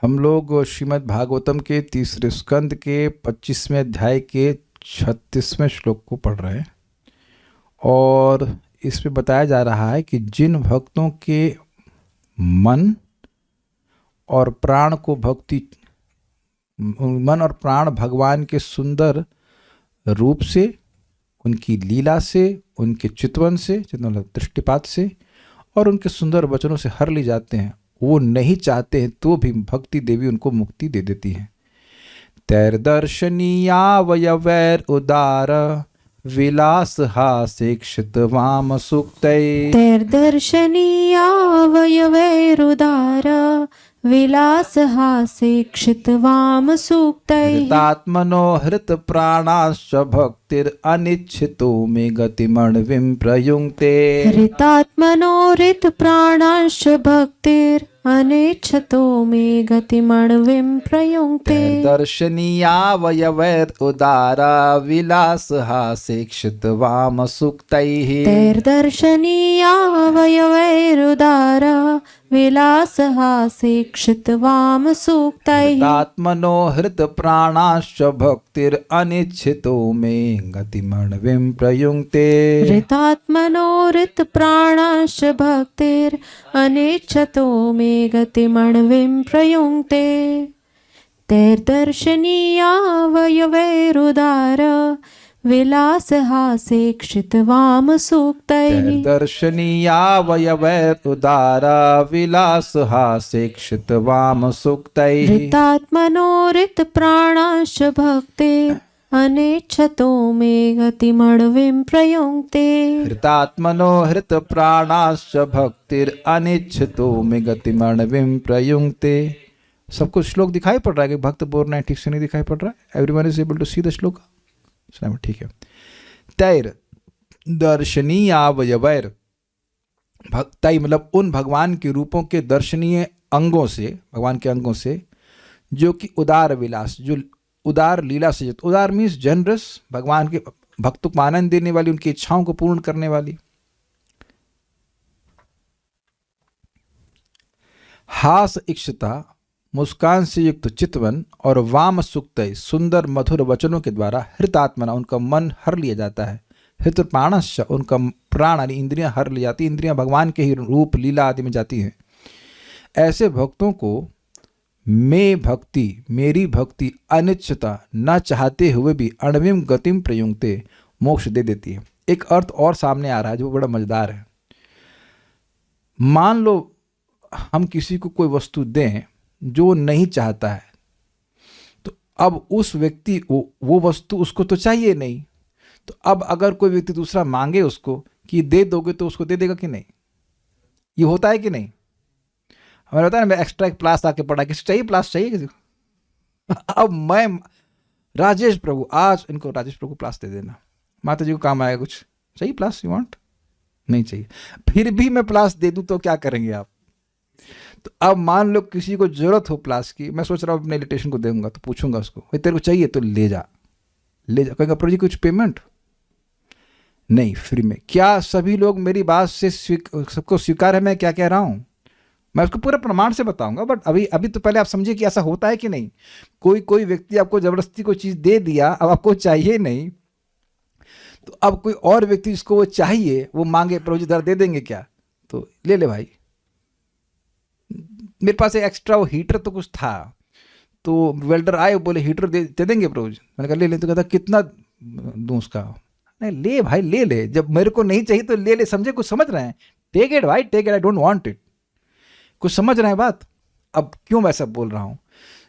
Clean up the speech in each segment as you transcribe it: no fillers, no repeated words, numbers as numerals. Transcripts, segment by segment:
हम लोग श्रीमद् भागवतम के तीसरे स्कंद के 25वें अध्याय के 36वें श्लोक को पढ़ रहे हैं और इसमें बताया जा रहा है कि जिन भक्तों के मन और प्राण भगवान के सुंदर रूप से, उनकी लीला से, उनके चितवन से, दृष्टिपात से और उनके सुंदर वचनों से हर ली जाते हैं, वो नहीं चाहते हैं तो भी भक्ति देवी उनको मुक्ति दे देती है। तैर्दर्शनीया वयवैर उदार विलास हासेक्षित वाम सुक्तै। तैर्दर्शनीया वयवैरुदार विलास हासेक्षित वाम सूक्तैः। हृतात्मनो हृत प्राणाश्च भक्तिर अनिच्छितो मे गतिमण्विं प्रयुङ्क्ते। हृतात्मनो हृत प्राणांश्च भक्तिर अनिच्छतो मे गतिमण्विं प्रयुङ्क्ते। दर्शनीया वयवैर उदारा विलास हासेक्षित वाम सुक्तैः। तैर्दर्शनीया वयवैरुदार विलास हासेक्षित वाम सूक्तैः। आत्मनो हृत प्राणाश्च भक्तिर अनिच्छितो मे गतिमण्विं प्रयुङ्क्ते। हृतात्मनो हृत प्राणांश्च भक्तिर अनिच्छतो मे गतिमण्विं प्रयुङ्क्ते। तैर्दर्शनीया वयवैरुदार विलास हासेक्षित वाम सूक्तैः। दर्शनीया वयवैरुदारा विलास हासेक्षित वाम सुक्तैः। हृतात्मनो हृत प्राणांश्च भक्तिर अनिच्छतो मे गतिमण्विं प्रयुङ्क्ते। हृतात्मनो हृत प्राणाश्च भक्तिर अनिच्छतो मे गतिमण्विं प्रयुङ्क्ते। सबको श्लोक दिखाई पड़ रहा है कि भक्त बोल रहे हैं, ठीक से नहीं दिखाई पड़ रहा है? Everyone is able to see the shloka? ठीक है। तैर दर्शनीय वयवैर, तै मतलब उन भगवान के रूपों के दर्शनीय अंगों से, भगवान के अंगों से, जो कि उदार विलास, जो उदार लीला से, उदार मीन्स जनरस, भगवान के भक्तों को आनंद देने वाली, उनकी इच्छाओं को पूर्ण करने वाली। हास इक्षता, मुस्कान से युक्त चितवन, और वाम सुक्त, सुंदर मधुर वचनों के द्वारा हृतात्मना, उनका मन हर लिया जाता है। हृत प्राणश्च, उनका प्राण यानी इंद्रियां हर ली जाती, इंद्रियां भगवान के ही रूप लीला आदि में जाती हैं। ऐसे भक्तों को मेरी भक्ति अनिच्छता, न चाहते हुए भी अण्विम गतिम प्रयुङ्क्ते, मोक्ष दे देती है। एक अर्थ और सामने आ रहा है जो बड़ा मजेदार है। मान लो हम किसी को कोई वस्तु दें जो नहीं चाहता है, तो अब उस व्यक्ति वो वस्तु उसको तो चाहिए नहीं, तो अब अगर कोई व्यक्ति दूसरा मांगे उसको कि दे दोगे, तो उसको दे देगा कि नहीं? ये होता है कि नहीं? हमें होता है ना, मैं एक्स्ट्रा एक प्लास आके पढ़ा, किसी चाहिए प्लास, चाहिए किसी को? अब मैं राजेश प्रभु, आज इनको राजेश प्रभु प्लास दे देना, माता जी को काम आएगा कुछ, चाहिए प्लास, यू वांट? नहीं चाहिए, फिर भी मैं प्लास दे दूं तो क्या करेंगे आप? तो अब मान लो किसी को जरूरत हो प्लास की, मैं सोच रहा हूँ अपने इलेक्ट्रिशियन को दूंगा, तो पूछूंगा उसको, भाई तेरे को चाहिए तो ले जा। कहेगा प्रभु जी कुछ पेमेंट नहीं, फ्री में। क्या सभी लोग मेरी बात से सबको स्वीकार है मैं क्या कह रहा हूँ? मैं उसको पूरे प्रमाण से बताऊंगा, बट अभी तो पहले आप समझिए कि ऐसा होता है कि नहीं। कोई व्यक्ति आपको जबरदस्ती कोई चीज दे दिया, अब आपको चाहिए नहीं, तो अब कोई और व्यक्ति जिसको वो चाहिए वो मांगे, प्रभु जी दे देंगे क्या? तो ले ले भाई। मेरे पास एक एक्स्ट्रा वो हीटर तो कुछ था, तो वेल्डर आए, बोले हीटर दे देंगे प्रभु जी। मैंने कहा ले ले। तो कहता कितना दूं उसका? नहीं, ले भाई ले ले, जब मेरे को नहीं चाहिए तो ले ले, समझे? कुछ समझ रहे हैं? टेक इट भाई, take it, I don't want it. कुछ समझ रहे हैं बात? अब क्यों मैं ऐसा बोल रहा हूं?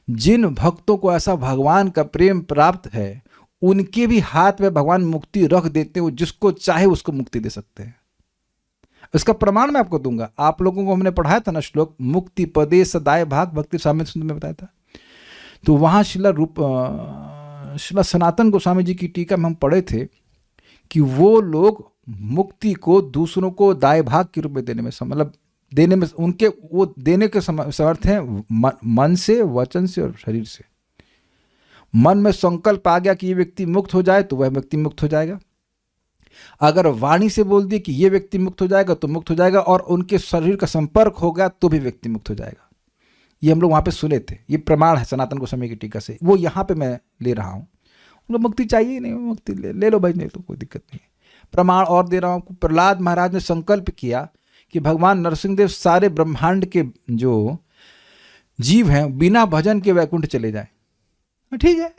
जिन भक्तों को ऐसा भगवान का प्रेम प्राप्त है, उनके भी हाथ में भगवान मुक्ति रख देते हैं, वो जिसको चाहे उसको मुक्ति दे सकते हैं। इसका प्रमाण मैं आपको दूंगा। आप लोगों को हमने पढ़ाया था ना श्लोक, मुक्ति पदे सदाय भाग, भक्ति स्वामी सुंदर में बताया था। तो वहां शिला सनातन गोस्वामी जी की टीका में हम पढ़े थे कि वो लोग मुक्ति को दूसरों को दाय भाग के रूप में देने में, मतलब देने में, उनके वो देने के समर्थ हैं मन से, वचन से और शरीर से। मन में संकल्प आ गया कि ये व्यक्ति मुक्त हो जाए तो वह व्यक्ति मुक्त हो जाएगा। अगर वाणी से बोल दी कि ये व्यक्ति मुक्त हो जाएगा तो मुक्त हो जाएगा, और उनके शरीर का संपर्क हो गया तो भी व्यक्ति मुक्त हो जाएगा। ये हम लोग वहाँ पे सुने थे, ये प्रमाण है सनातन गोस्वामी की टीका से, वो यहाँ पे मैं ले रहा हूँ। उनको मुक्ति चाहिए ही नहीं, मुक्ति ले लो भाई, नहीं तो कोई दिक्कत नहीं है। प्रमाण और दे रहा हूँ। प्रहलाद महाराज ने संकल्प किया कि भगवान नरसिंहदेव सारे ब्रह्मांड के जो जीव हैं बिना भजन के वैकुंठ चले जाएं। ठीक है,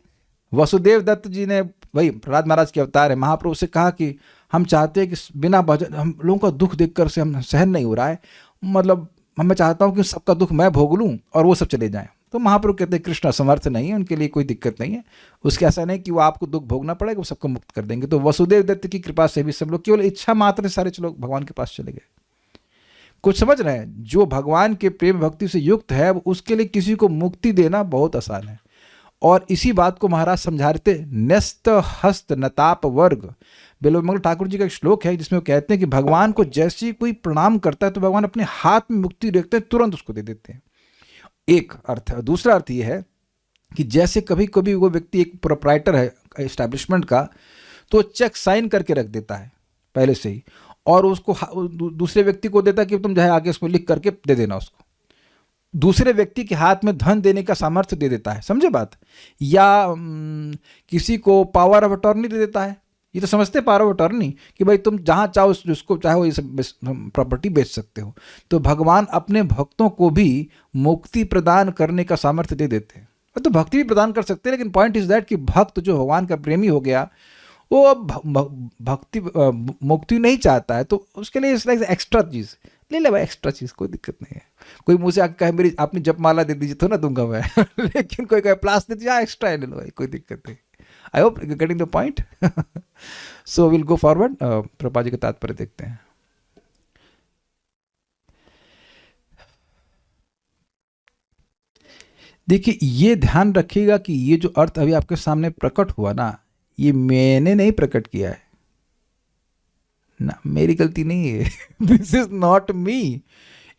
वसुदेव दत्त जी ने, वही प्रहलाद महाराज के अवतार है, महाप्रभु से कहा कि हम चाहते हैं कि बिना भजन, हम लोगों का दुख देखकर से हम सहन नहीं हो रहा है, मतलब मैं चाहता हूँ कि सबका दुख मैं भोग लूँ और वो सब चले जाएं। तो महाप्रभु कहते हैं कृष्ण असमर्थ नहीं है, उनके लिए कोई दिक्कत नहीं है, उसके ऐसा नहीं कि वो आपको दुख भोगना पड़ेगा, वो सबको मुक्त कर देंगे। तो वसुदेव दत्त की कृपा से भी सब लोग केवल इच्छा मात्र सारे लोग भगवान के पास चले गए। कुछ समझ रहे हैं, जो भगवान के प्रेम भक्ति से युक्त है उसके लिए किसी को मुक्ति देना बहुत आसान है। और इसी बात को महाराज समझा रहे थे, न्यस्त हस्त नताप वर्ग। बिल्वमंगल ठाकुर जी का एक श्लोक है जिसमें वो कहते हैं कि भगवान को जैसे ही कोई प्रणाम करता है तो भगवान अपने हाथ में मुक्ति देखते हैं, तुरंत उसको दे देते हैं। एक अर्थ है। दूसरा अर्थ ये है कि जैसे कभी कभी वो व्यक्ति एक प्रोप्राइटर है एस्टैब्लिशमेंट का, तो चेक साइन करके रख देता है पहले से ही, और उसको दूसरे व्यक्ति को देता है कि तुम जो है आगे उसको लिख करके दे देना उसको। दूसरे व्यक्ति के हाथ में धन देने का सामर्थ्य दे देता है, समझे बात। या किसी को पावर ऑफ अटॉर्नी दे देता है। ये तो समझते हैं पावर ऑफ अटॉर्नी कि भाई तुम जहाँ चाहो जिसको चाहो ये सब प्रॉपर्टी बेच सकते हो। तो भगवान अपने भक्तों को भी मुक्ति प्रदान करने का सामर्थ्य दे देते हैं। तो भक्ति भी प्रदान कर सकते हैं, लेकिन पॉइंट इज दैट कि भक्त जो भगवान का प्रेमी हो गया वो भक्ति मुक्ति नहीं चाहता है, तो उसके लिए इस लाइक एक्स्ट्रा चीज़ ले ले भाई, एक्स्ट्रा चीज़ कोई दिक्कत नहीं है। कोई मुझे आके कहे मेरी आपने जपमाला दे दीजिए तो ना दूंगा मैं लेकिन कोई कहे प्लास दे दीजिए, एक्स्ट्रा ले लो भाई, कोई दिक्कत नहीं। I hope you getting the point. So will go forward. Prabhupada ji का तात्पर्य देखते हैं। देखिए, ये ध्यान रखिएगा कि ये जो अर्थ अभी आपके सामने प्रकट हुआ ना, ये मैंने नहीं प्रकट किया है ना, मेरी गलती नहीं है। This is not me.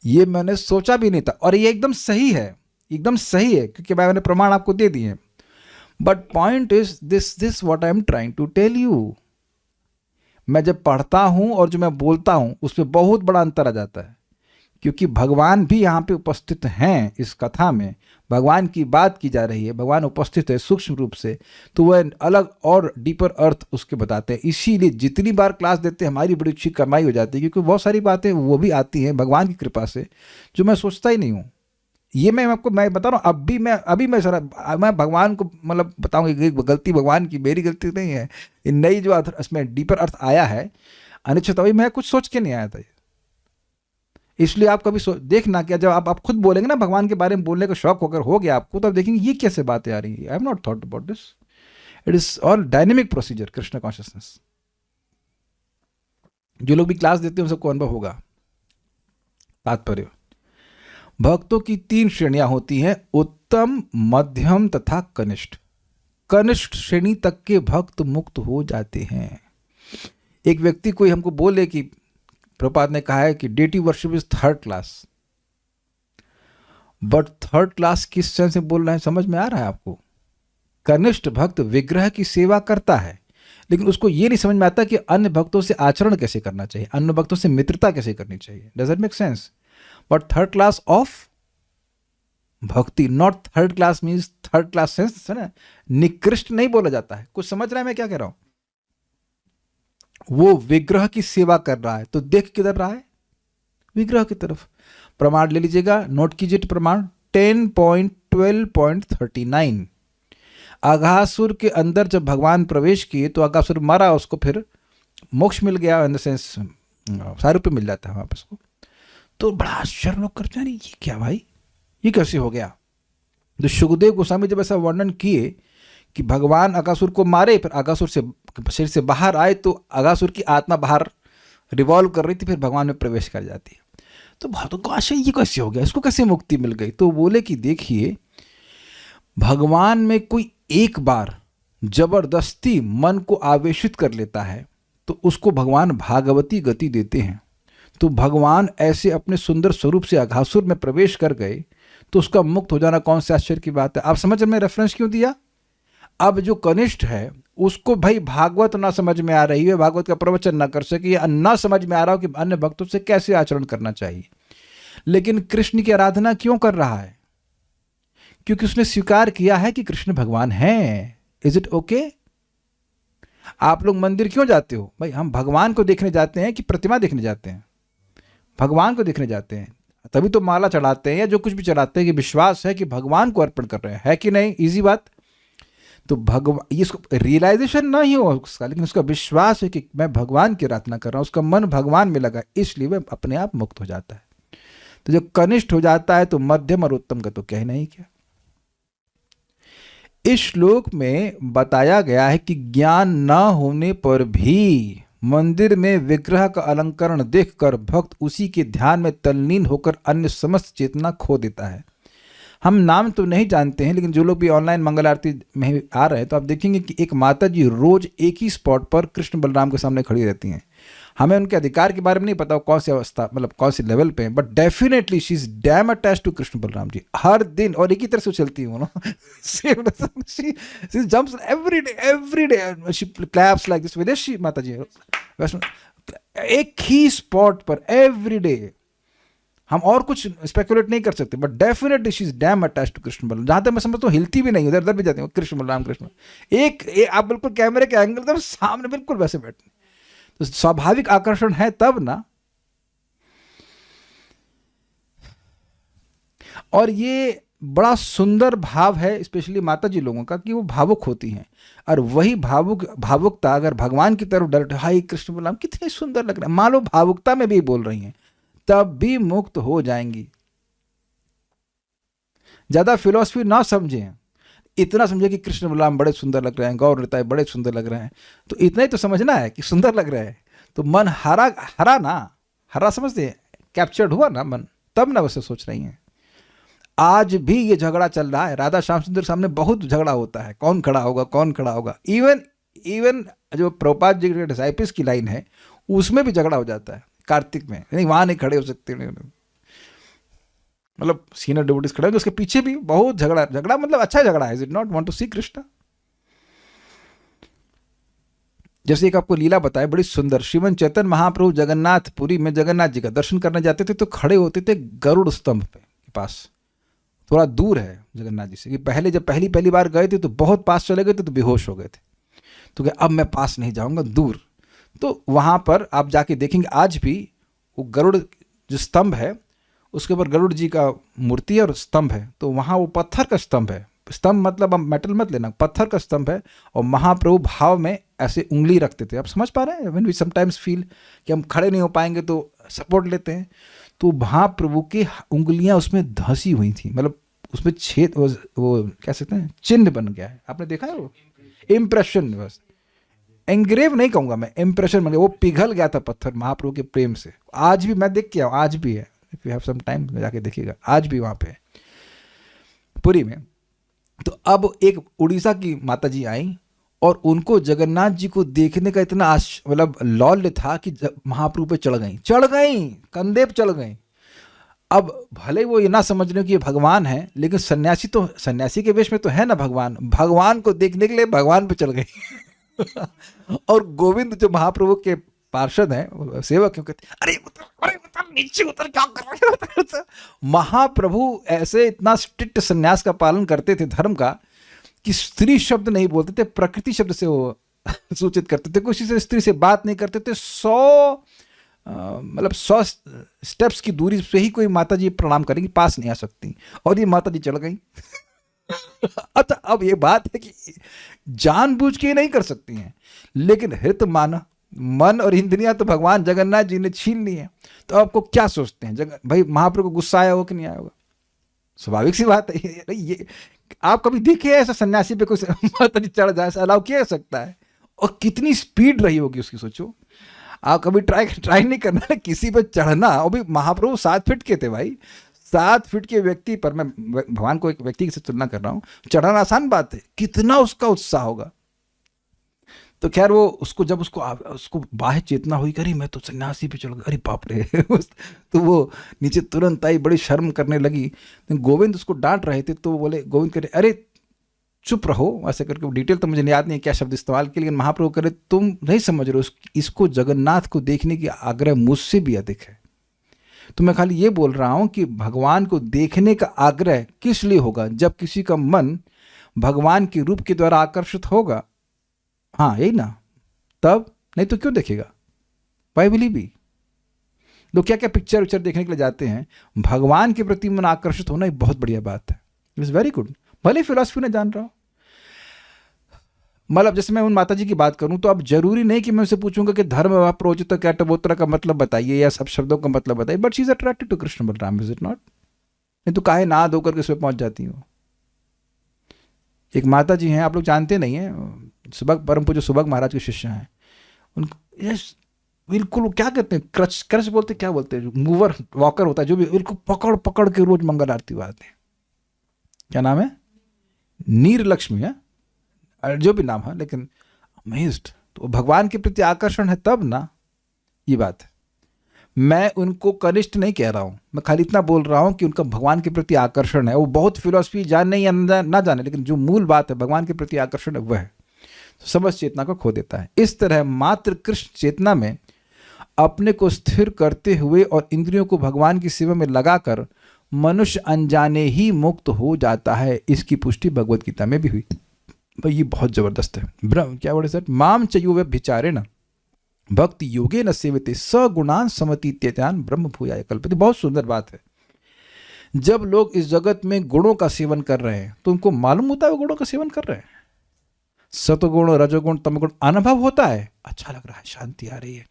ये मैंने सोचा भी नहीं था, और ये एकदम सही है, एकदम सही है, क्योंकि मैंने प्रमाण आपको दे दिए हैं। But point is this what I am trying to tell you. मैं जब पढ़ता हूं और जो मैं बोलता हूं उसमें बहुत बड़ा अंतर आ जाता है, क्योंकि भगवान भी यहाँ पे उपस्थित हैं। इस कथा में भगवान की बात की जा रही है, भगवान उपस्थित है सूक्ष्म रूप से, तो वह अलग और डीपर अर्थ उसके बताते हैं। इसीलिए जितनी बार क्लास देते हैं हमारी बड़ी अच्छी कमाई हो जाती है, क्योंकि बहुत सारी बातें वो भी आती हैं भगवान की कृपा से जो मैं सोचता ही नहीं हूँ। ये मैं बता रहा हूँ, अभी मैं भगवान को मतलब बताऊँगा, गलती भगवान की, मेरी गलती नहीं है। नई जो इसमें डीपर अर्थ आया है अनिश्चित, अभी मैं कुछ सोच के नहीं आया था। इसलिए आप कभी देखना क्या, जब आप खुद बोलेंगे ना भगवान के बारे में बोलने का शौक होकर हो गया आपको, तो आप देखेंगे ये कैसे बातें आ रही है। I have not thought about this, it is all dynamic procedure Krishna consciousness. जो लोग भी क्लास देते हैं उन सबको अनुभव होगा। तात्पर्य, भक्तों की 3 श्रेणियां होती हैं, उत्तम, मध्यम तथा कनिष्ठ। कनिष्ठ श्रेणी तक के भक्त मुक्त हो जाते हैं। एक व्यक्ति कोई हमको बोले कि प्रभुपाद ने कहा है कि deity worship is 3rd class, but 3rd class किस सेंस में बोल रहे हैं, समझ में आ रहा है आपको? कनिष्ठ भक्त विग्रह की सेवा करता है, लेकिन उसको ये नहीं समझ में आता कि अन्य भक्तों से आचरण कैसे करना चाहिए, अन्य भक्तों से मित्रता कैसे करनी चाहिए। Does it make sense? But 3rd class of भक्ति, not 3rd class means 3rd class sense है ना, निकृष्ट नहीं बोला जाता है। कुछ समझ रहा है मैं क्या कह रहा हूं? वो विग्रह की सेवा कर रहा है, तो देख किधर रहा है? विग्रह की तरफ। प्रमाण ले लीजिएगा, नोट कीजिए प्रमाण 10.12.39। अघासुर के अंदर जब भगवान प्रवेश किए तो अघासुर मारा, उसको फिर मोक्ष मिल गया, इन द सेंस सारे रुपये मिल जाता है वापस को। तो बड़ा आश्चर्य लोग करते हैं, ये क्या भाई, ये कैसे हो गया? तो सुखदेव गोस्वामी जब ऐसा वर्णन किए कि भगवान अघासुर को मारे, फिर अघासुर से शरीर से बाहर आए, तो अघासुर की आत्मा बाहर रिवॉल्व कर रही थी, फिर भगवान में प्रवेश कर जाती है। तो भक्तों को आश्चर्य, ये कैसे हो गया, इसको कैसे मुक्ति मिल गई? तो बोले कि देखिए, भगवान में कोई एक बार जबरदस्ती मन को आवेशित कर लेता है तो उसको भगवान भागवती गति देते हैं। तो भगवान ऐसे अपने सुंदर स्वरूप से अघासुर में प्रवेश कर गए, तो उसका मुक्त हो जाना कौन से आश्चर्य की बात है? आप समझ में रेफरेंस क्यों दिया? अब जो कनिष्ठ है उसको भाई भागवत ना समझ में आ रही है, भागवत का प्रवचन ना कर सके, या ना समझ में आ रहा हो कि अन्य भक्तों से कैसे आचरण करना चाहिए, लेकिन कृष्ण की आराधना क्यों कर रहा है? क्योंकि उसने स्वीकार किया है कि कृष्ण भगवान हैं। Is it okay? आप लोग मंदिर क्यों जाते हो? भाई हम भगवान को देखने जाते हैं कि प्रतिमा देखने जाते हैं? भगवान को देखने जाते हैं, तभी तो माला चढ़ाते हैं या जो कुछ भी चढ़ाते हैं कि विश्वास है कि भगवान को अर्पण कर रहे हैं, है कि नहीं? इजी बात। तो भगवान, इसको रियलाइजेशन ना ही हो उसका, लेकिन उसका विश्वास है कि मैं भगवान की आराधना कर रहा हूँ, उसका मन भगवान में लगा, इसलिए वह अपने आप मुक्त हो जाता है। तो जब कनिष्ठ हो जाता है तो मध्यम और उत्तम का तो कह नहीं क्या। इस श्लोक में बताया गया है कि ज्ञान न होने पर भी मंदिर में विग्रह का अलंकरण देखकर भक्त उसी के ध्यान में तल्लीन होकर अन्य समस्त चेतना खो देता है। हम नाम तो नहीं जानते हैं, लेकिन जो लोग भी ऑनलाइन मंगल आरती में आ रहे हैं तो आप देखेंगे कि एक माता जी रोज एक ही स्पॉट पर कृष्ण बलराम के सामने खड़ी रहती हैं। हमें उनके अधिकार के बारे में नहीं पता कौन सी अवस्था, मतलब कौन सी लेवल पे हैं, but definitely she is damn attached to Krishna Balram ji. हर दिन और एक ही तरह से चलती है, she jumps every day she claps like this. विदेशी माता जी एक ही स्पॉट पर एवरी डे। हम और कुछ स्पेकुलेट नहीं कर सकते, but definitely she is damn attached to Krishna Balram. जहां तक मैं समझता हूँ हिलती भी नहीं, उधर उधर भी जाती हूँ, कृष्ण बलराम कृष्ण। एक आप बिल्कुल कैमरे के एंगल तक सामने बिल्कुल वैसे बैठे, तो स्वाभाविक आकर्षण है तब ना। और ये बड़ा सुंदर भाव है स्पेशली माता जी लोगों का कि वो भावुक होती हैं, और वही भावुकता अगर भगवान की तरफ डायरेक्ट, हाय कृष्ण बलराम कितने सुंदर लग रहे हैं, मान लो भावुकता में भी बोल रही हैं, तब भी मुक्त हो जाएंगी। ज्यादा फिलॉसफी ना समझें, इतना समझे कि कृष्ण बलराम बड़े सुंदर लग रहे हैं, गौर निताई बड़े सुंदर लग रहे हैं, तो इतना ही तो समझना है कि सुंदर लग रहे हैं, तो मन हरा समझते हैं, कैप्चर्ड हुआ ना मन, तब ना वैसे सोच रही हैं। आज भी ये झगड़ा चल रहा है, राधा श्याम सुंदर सामने बहुत झगड़ा होता है, कौन खड़ा होगा। इवन जो प्रभुपाद जी के डिसाइपल्स की लाइन है उसमें भी झगड़ा हो जाता है, कार्तिक में नहीं, वहां नहीं खड़े हो सकते, मतलब सीनियर डिवोटीज खड़े हैं, उसके पीछे भी बहुत झगड़ा मतलब अच्छा झगड़ा है। Is it not want to see Krishna? जैसे एक आपको लीला बताए बड़ी सुंदर, श्रीमन चैतन्य महाप्रभु जगन्नाथ पुरी में जगन्नाथ जी का दर्शन करने जाते थे तो खड़े होते थे गरुड़ स्तंभ पे के पास, थोड़ा दूर है जगन्नाथ जी से, कि पहले जब पहली बार गए थे तो बहुत पास चले गए थे तो बेहोश हो गए थे, तो क्या अब मैं पास नहीं जाऊंगा, दूर। तो वहां पर आप जाके देखेंगे आज भी वो गरुड़ जो स्तंभ है उसके ऊपर गरुड़ जी का मूर्ति और स्तंभ है, तो वहाँ वो पत्थर का स्तंभ है। स्तंभ मतलब हम मेटल मत लेना, पत्थर का स्तंभ है, और महाप्रभु भाव में ऐसे उंगली रखते थे। आप समझ पा रहे हैं? व्हेन वी समटाइम्स फील कि हम खड़े नहीं हो पाएंगे तो सपोर्ट लेते हैं, तो महाप्रभु की उंगलियां उसमें धंसी हुई थी, मतलब उसमें छेद, वो कह सकते हैं चिन्ह बन गया है। आपने देखा है वो इम्प्रेशन, बस एंग्रेव नहीं कहूँगा मैं, इम्प्रेशन बन गया, वो पिघल गया था पत्थर महाप्रभु के प्रेम से। आज भी मैं देख के आऊँ, आज भी है, if you have some time जाके देखिएगा, आज भी वहाँ पे पुरी में। तो अब एक उड़ीसा की माता जी आई और उनको जगन्नाथ जी को देखने का इतना मतलब लौल्य था कि महाप्रभु पे चढ़ गई, कंधे पे चढ़ गई। अब भले वो ये ना समझ रहे कि ये भगवान है, लेकिन सन्यासी के वेश में तो है ना भगवान को देखने के लिए भगवान पे चढ़ गई। और गोविंद जो महाप्रभु के पार्षद हैं, सेवक हैं, कहते अरे उतर नीचे उतर, क्या कर रहे हो? महाप्रभु ऐसे इतना स्ट्रिक्ट सन्यास का पालन करते थे धर्म का कि स्त्री शब्द नहीं बोलते थे, प्रकृति शब्द से वो सूचित करते थे, किसी से स्त्री से बात नहीं करते थे। 100 स्टेप्स की दूरी से ही कोई माता जी प्रणाम करेंगी, पास नहीं आ सकती, और ये माता जी चढ़ गई। अच्छा, अब ये बात है कि जानबूझ के नहीं कर सकती हैं, लेकिन हित मन और इंद्रियां तो भगवान जगन्नाथ जी ने छीन ली है। तो आपको क्या सोचते हैं, भाई महाप्रभु को गुस्सा आया हो कि नहीं आया होगा? स्वाभाविक सी बात है। ये आप कभी देखे ऐसा सन्यासी पे कोई माता जी चढ़ जाए, ऐसा अलाउ किया जा सकता है? और कितनी स्पीड रही होगी उसकी, सोचो। आप कभी ट्राई नहीं करना है किसी पे चढ़ना। और भी महाप्रभु 7 फीट के थे भाई, 7 फीट के व्यक्ति पर, मैं भगवान को एक व्यक्ति से तुलना कर रहा हूँ, चढ़ाना आसान बात है, कितना उसका उत्साह होगा। तो खैर वो जब उसको बाह्य चेतना हुई, अरे मैं तो सन्यासी पे चल गया, अरे बाप रे। तो वो नीचे तुरंत आई, बड़ी शर्म करने लगी। तो गोविंद उसको डांट रहे थे, तो बोले, गोविंद कह रहे अरे चुप रहो, ऐसे करके। डिटेल तो मुझे याद नहीं क्या शब्द इस्तेमाल किया, लेकिन महाप्रभु करे तुम नहीं समझ रहे हो, इसको जगन्नाथ को देखने की आग्रह मुझसे भी अधिक है। तो मैं खाली ये बोल रहा हूं कि भगवान को देखने का आग्रह किस लिए होगा? जब किसी का मन भगवान के रूप के द्वारा आकर्षित होगा, हाँ यही ना, तब, नहीं तो क्यों देखेगा? Why will he be? लोग क्या क्या पिक्चर देखने के लिए जाते हैं। भगवान के प्रति मन आकर्षित होना एक बहुत बढ़िया बात है, इट्स वेरी गुड। भले फिलॉसफी ना जान रहा हो, मतलब जैसे मैं उन माता जी की बात करूं तो अब जरूरी नहीं कि मैं उनसे पूछूंगा कि धर्म व प्रोचित कैटबोत्रा का मतलब बताइए या सब शब्दों का मतलब बताइए, but she is attracted to Krishna Balram, is it not? नहीं तो काहे ना धोकर के उसमें पहुंच जाती हो। एक माता जी हैं, आप लोग जानते नहीं हैं, सुबक परम पूज्य सुबक महाराज के शिष्य हैं। उनको यस बिल्कुल क्या कहते हैं, क्रच बोलते, क्या बोलते हैं, मूवर वॉकर होता है जो भी, बिल्कुल पकड़ पकड़ के रोज मंगल आरती गाते हैं। क्या नाम है? नीर लक्ष्मी है, जो भी नाम है, लेकिन अमेज्ड। तो भगवान के प्रति आकर्षण है तब ना, ये बात है। मैं उनको कनिष्ठ नहीं कह रहा हूं, मैं खाली इतना बोल रहा हूं कि उनका भगवान के प्रति आकर्षण है। वो बहुत फिलॉसफी जाने या ना जाने, लेकिन जो मूल बात है भगवान के प्रति आकर्षण है वह है, तो समझ चेतना को खो देता है। इस तरह मात्र कृष्ण चेतना में अपने को स्थिर करते हुए और इंद्रियों को भगवान की सेवा में लगाकर मनुष्य अनजाने ही मुक्त हो जाता है। इसकी पुष्टि भगवद गीता में भी हुई। भाई ये बहुत जबरदस्त है। ब्रह्म क्या वर्ड है सर? माम चयो वे विचारेण भक्ति योगे न सेवते सगुणान समतीत्यतान ब्रह्म भूयाय कल्पते। बहुत सुंदर बात है। जब लोग इस जगत में गुणों का सेवन कर रहे हैं तो उनको मालूम होता है वो गुणों का सेवन कर रहे हैं। सतगुण, रजोगुण, तमगुण अनुभव होता है, अच्छा लग रहा है, शांति आ रही है,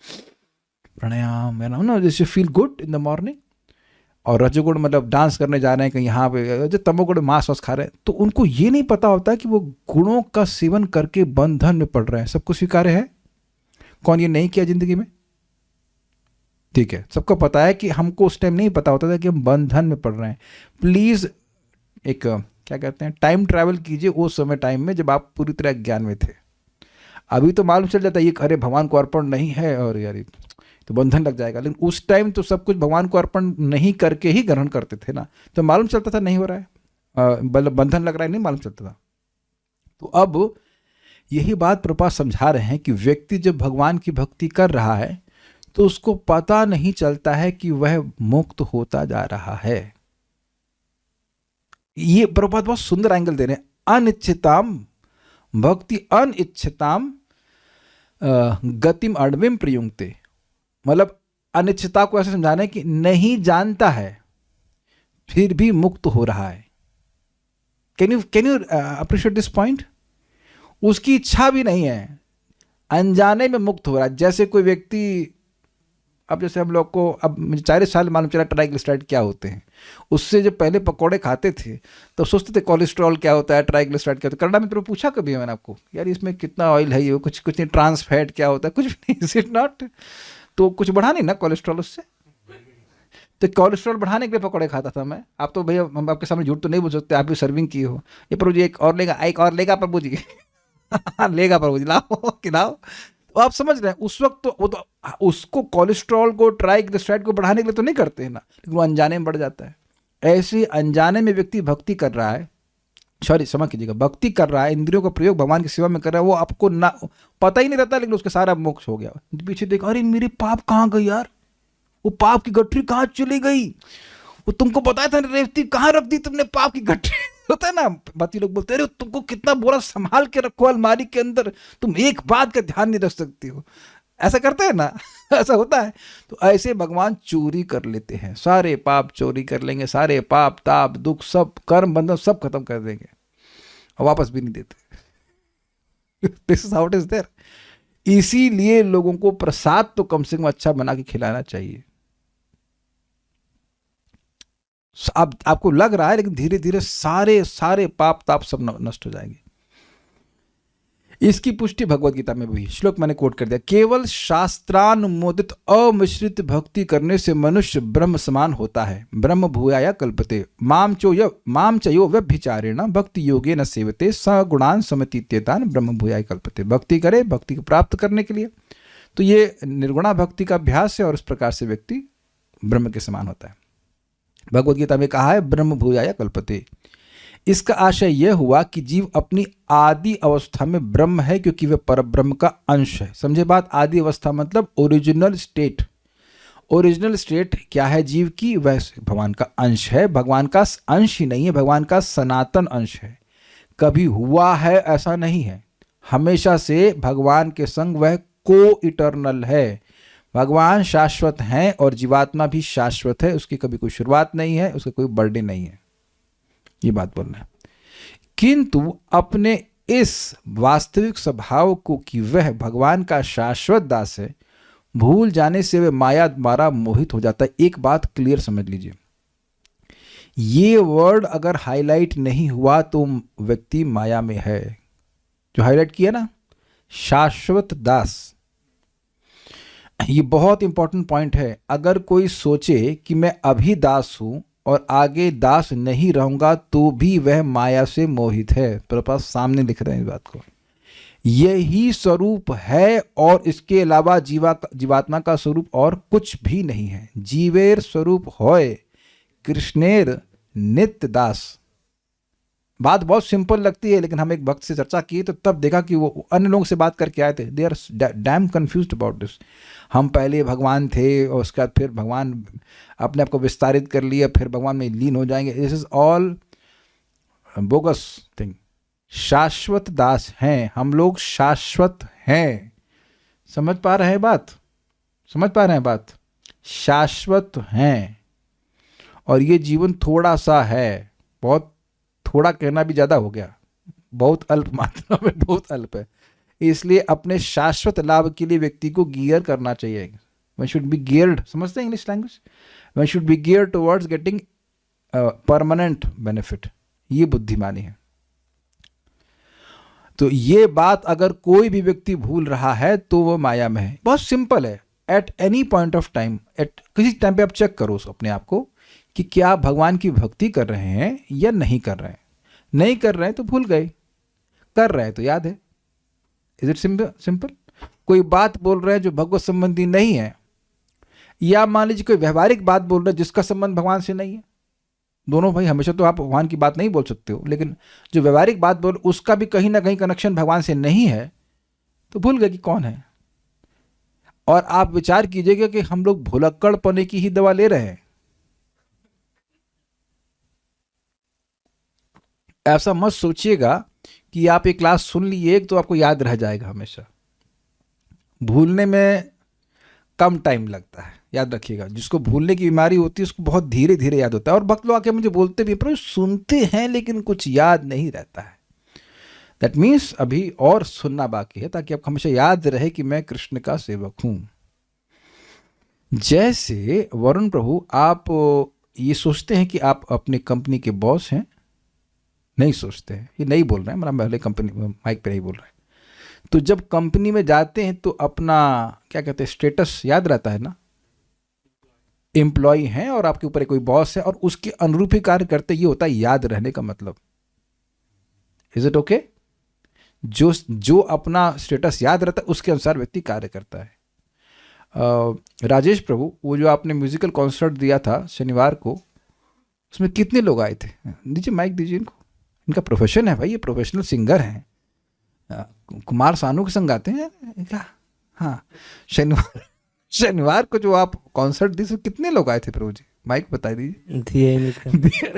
प्राणायाम, ना जैसे feel good in the morning. और रजोगुण मतलब डांस करने जा रहे हैं कहीं यहाँ पे, जो तमोगुण मांस वास खा रहे हैं, तो उनको ये नहीं पता होता कि वो गुणों का सेवन करके बंधन में पड़ रहे हैं। सबको स्वीकार्य है? कौन ये नहीं किया जिंदगी में? ठीक है, सबको पता है कि हमको उस टाइम नहीं पता होता था कि हम बंधन में पड़ रहे हैं। प्लीज एक क्या कहते हैं, टाइम ट्रैवल कीजिए उस समय टाइम में जब आप पूरी तरह ज्ञान में थे। अभी तो मालूम चल जाता है ये अरे भगवान को अर्पण नहीं है और यार तो बंधन लग जाएगा, लेकिन उस टाइम तो सब कुछ भगवान को अर्पण नहीं करके ही ग्रहण करते थे ना, तो मालूम चलता था नहीं हो रहा है, बंधन लग रहा है, नहीं मालूम चलता था। तो अब यही बात प्रभुपाद समझा रहे हैं कि व्यक्ति जब भगवान की भक्ति कर रहा है तो उसको पता नहीं चलता है कि वह मुक्त होता जा रहा है। ये प्रभुपाद बहुत सुंदर एंगल दे रहे हैं। अनिच्छिताम भक्ति अनिच्छिताम गतिम अड़विम प्रयुंक्ते, मतलब अनिश्चितता को ऐसे समझाना है कि नहीं जानता है फिर भी मुक्त हो रहा है। Can you appreciate this point? उसकी इच्छा भी नहीं है, अनजाने में मुक्त हो रहा है। जैसे कोई व्यक्ति, अब जैसे हम लोग को अब मुझे 4 साल मालूम चला ट्राइग्लिसराइड क्या होते हैं। उससे जब पहले पकौड़े खाते थे तो सोचते थे कोलेस्ट्रॉल क्या होता है, ट्राइग्लिसराइड क्या होता है। कन्नड़ा में तो पूछा कभी है मैंने आपको, यार इसमें कितना ऑयल है, ये कुछ नहीं, ट्रांस फैट क्या होता है, कुछ भी नहीं, इज इट नॉट? तो कुछ बढ़ा नहीं ना कोलेस्ट्रॉल उससे, तो कोलेस्ट्रॉल बढ़ाने के लिए पकौड़े खाता था मैं। आप तो भैया हम आपके सामने झूठ तो नहीं बोल सकते, आप भी सर्विंग की हो। ये प्रभु जी एक और लेगा प्रभु जी लेगा प्रभु जी, लाओ खिलाओ। तो आप समझ रहे हैं उस वक्त तो वो तो उसको कोलेस्ट्रॉल को, ट्राइग्लिसराइड को बढ़ाने के लिए तो नहीं करते हैं ना, लेकिन वो अनजाने में बढ़ जाता है। ऐसे अनजाने में व्यक्ति भक्ति कर रहा है, सॉरी क्षमा कीजिएगा, भक्ति कर रहा है, इंद्रियों का प्रयोग भगवान की सेवा में कर रहा है, वो आपको ना पता ही नहीं रहता, लेकिन उसका सारा मोक्ष हो गया। पीछे देखा, अरे मेरे पाप कहाँ गई यार, वो पाप की गठरी कहाँ चली गई, वो तुमको बताया था रेवती, कहाँ रख दी तुमने पाप की गठरी होता है ना, बाकी लोग बोलते अरे तुमको कितना बोला संभाल के रखो अलमारी के अंदर, तुम एक बात का ध्यान नहीं रख सकती हो, ऐसा करते हैं ना ऐसा होता है। तो ऐसे भगवान चोरी कर लेते हैं, सारे पाप चोरी कर लेंगे, सारे पाप ताप दुख सब कर्म बंधन सब खत्म कर देंगे और वापस भी नहीं देते। This is how it is there. इसीलिए लोगों को प्रसाद तो कम से कम अच्छा बना के खिलाना चाहिए। अब आपको लग रहा है, लेकिन धीरे धीरे सारे सारे पाप ताप सब नष्ट हो जाएंगे। इसकी पुष्टि भगवद गीता में भी, श्लोक मैंने कोट कर दिया, केवल शास्त्रानुमोदित अमिश्रित भक्ति करने से मनुष्य ब्रह्म समान होता है। ब्रह्म भूयाय कल्पते माम चयो व्यभिचारेण भक्ति योगे न सेवते सगुणान समतीत्यतान ब्रह्म भूयाय कल्पते। भक्ति करे, भक्ति को प्राप्त करने के लिए, तो ये निर्गुणा भक्ति का अभ्यास है और इस प्रकार से व्यक्ति ब्रह्म के समान होता है। भगवद गीता में कहा है ब्रह्म भूयाय कल्पते। इसका आशय यह हुआ कि जीव अपनी आदि अवस्था में ब्रह्म है, क्योंकि वह परब्रह्म का अंश है। समझे बात? आदि अवस्था मतलब ओरिजिनल स्टेट, ओरिजिनल स्टेट क्या है जीव की? वह भगवान का अंश है, भगवान का अंश ही नहीं है, भगवान का सनातन अंश है। कभी हुआ है ऐसा नहीं है, हमेशा से भगवान के संग वह को इटर्नल है। भगवान शाश्वत हैं और जीवात्मा भी शाश्वत है, उसकी कभी कोई शुरुआत नहीं है, उसका कोई बर्थडे नहीं है, ये बात बोलना है। किंतु अपने इस वास्तविक स्वभाव को कि वह भगवान का शाश्वत दास है, भूल जाने से वह माया द्वारा मोहित हो जाता है। एक बात क्लियर समझ लीजिए, ये वर्ड अगर हाईलाइट नहीं हुआ तो व्यक्ति माया में है। जो हाईलाइट किया ना, शाश्वत दास, ये बहुत इंपॉर्टेंट पॉइंट है। अगर कोई सोचे कि मैं अभी दास हूं और आगे दास नहीं रहूंगा तो भी वह माया से मोहित है। प्रभुपाद सामने लिख रहे हैं इस बात को। यही स्वरूप है और इसके अलावा जीवात्मा का स्वरूप और कुछ भी नहीं है। जीवेर स्वरूप होय कृष्णेर नित्य दास। बात बहुत सिंपल लगती है, लेकिन हम एक भक्त से चर्चा की तो तब देखा कि वो अन्य लोगों से बात करके आए थे। They are damn confused about this. हम पहले भगवान थे और उसके बाद फिर भगवान अपने आप को विस्तारित कर लिया, फिर भगवान में लीन हो जाएंगे। This is all bogus thing. शाश्वत दास हैं हम लोग, शाश्वत हैं। समझ पा रहे हैं बात? समझ पा रहे हैं बात? शाश्वत हैं और ये जीवन थोड़ा सा है। बहुत थोड़ा कहना भी ज़्यादा हो गया, बहुत अल्प मात्रा में, बहुत अल्प है। इसलिए अपने शाश्वत लाभ के लिए व्यक्ति को गियर करना चाहिए। वन शुड बी गियर्ड, समझते हैं English language? One should be gear towards getting permanent benefit. ये बुद्धिमानी है। तो ये बात अगर कोई भी व्यक्ति भूल रहा है तो वो माया में है। बहुत सिंपल है। At any point of time, at किसी टाइम पे आप चेक करो अपने आप को कि क्या भगवान की भक्ति कर रहे हैं या नहीं कर रहे हैं। नहीं कर रहे हैं तो भूल गए, कर रहे हैं तो याद है। Is it simple? कोई बात बोल रहे हैं जो भगवत संबंधी नहीं है, या मान लीजिए कोई व्यवहारिक बात बोल रहे हैं जिसका संबंध भगवान से नहीं है। दोनों भाई, हमेशा तो आप भगवान की बात नहीं बोल सकते हो, लेकिन जो व्यवहारिक बात बोल उसका भी कहीं ना कहीं कनेक्शन भगवान से नहीं है, तो भूल गए कि कौन है। और आप विचार कीजिएगा कि हम लोग भुलक्कड़ पने की ही दवा ले रहे हैं। ऐसा मत सोचिएगा कि आप एक क्लास सुन लिए तो आपको याद रह जाएगा हमेशा। भूलने में कम टाइम लगता है, याद रखिएगा। जिसको भूलने की बीमारी होती है उसको बहुत धीरे धीरे याद होता है। और भक्त लोग आके मुझे बोलते भी, पर सुनते हैं लेकिन कुछ याद नहीं रहता है। दैट मीन्स अभी और सुनना बाकी है, ताकि आपको हमेशा याद रहे कि मैं कृष्ण का सेवक हूं। जैसे वरुण प्रभु, आप ये सोचते हैं कि आप अपने कंपनी के बॉस हैं? नहीं सोचते हैं। ये नहीं बोल रहे हैं, मतलब पहले कंपनी माइक पे नहीं बोल रहे हैं। तो जब कंपनी में जाते हैं तो अपना क्या कहते हैं स्टेटस याद रहता है ना। एम्प्लॉय हैं और आपके ऊपर कोई बॉस है और उसके अनुरूप ही कार्य करते, ये होता है याद रहने का मतलब। Is it okay? जो अपना स्टेटस याद रहता है उसके अनुसार व्यक्ति कार्य करता है। राजेश प्रभु, वो जो आपने म्यूजिकल कॉन्सर्ट दिया था शनिवार को, उसमें कितने लोग आए थे? दीजिए माइक दीजिए इनको। इनका प्रोफेशन है भाई, ये प्रोफेशनल सिंगर हैं। कुमार सानू के संग गाते हैं क्या? हाँ, शनिवार को जो आप कॉन्सर्ट दी, कितने लोग आए थे प्रभु जी? माइक बता दीजिए।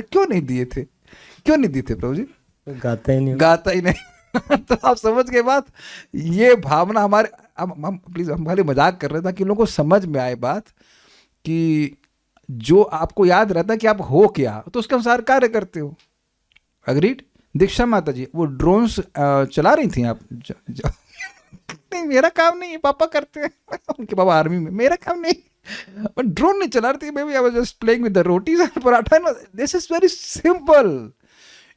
क्यों नहीं दिए थे? क्यों नहीं दिए थे प्रभु जी? गाता ही नहीं। तो आप समझ गए बात। ये भावना हमारे, अब हम प्लीज, हम खाली मजाक कर रहे थे कि लोगों को समझ में आए बात कि जो आपको याद रहता है कि आप हो क्या, तो उसके अनुसार कार्य करते हो। अग्रीड? दीक्षा माता जी, वो ड्रोन्स चला रही थी आप नहीं, मेरा काम नहीं है, पापा करते हैं। उनके पापा आर्मी में, मेरा काम नहीं। पर ड्रोन नहीं चला रही थी, maybe I was just playing with the rotis and paratha. This is very simple.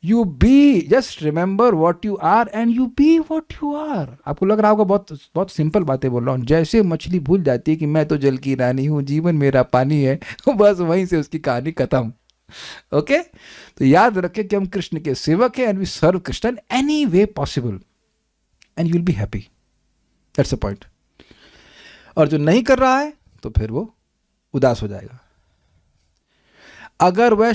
You be, just remember what you are and you be what you are. आपको लग रहा होगा बहुत बहुत सिंपल बातें बोल रहा हूँ। जैसे मछली भूल जाती है कि मैं तो जल की रानी हूँ, जीवन मेरा पानी है, बस वहीं से उसकी कहानी खत्म। ओके? तो याद रखें कि हम कृष्ण के सेवक हैं and we serve Krishna in any way possible and you will be happy. That's the point. और जो नहीं कर रहा है तो फिर वो उदास हो जाएगा। अगर वह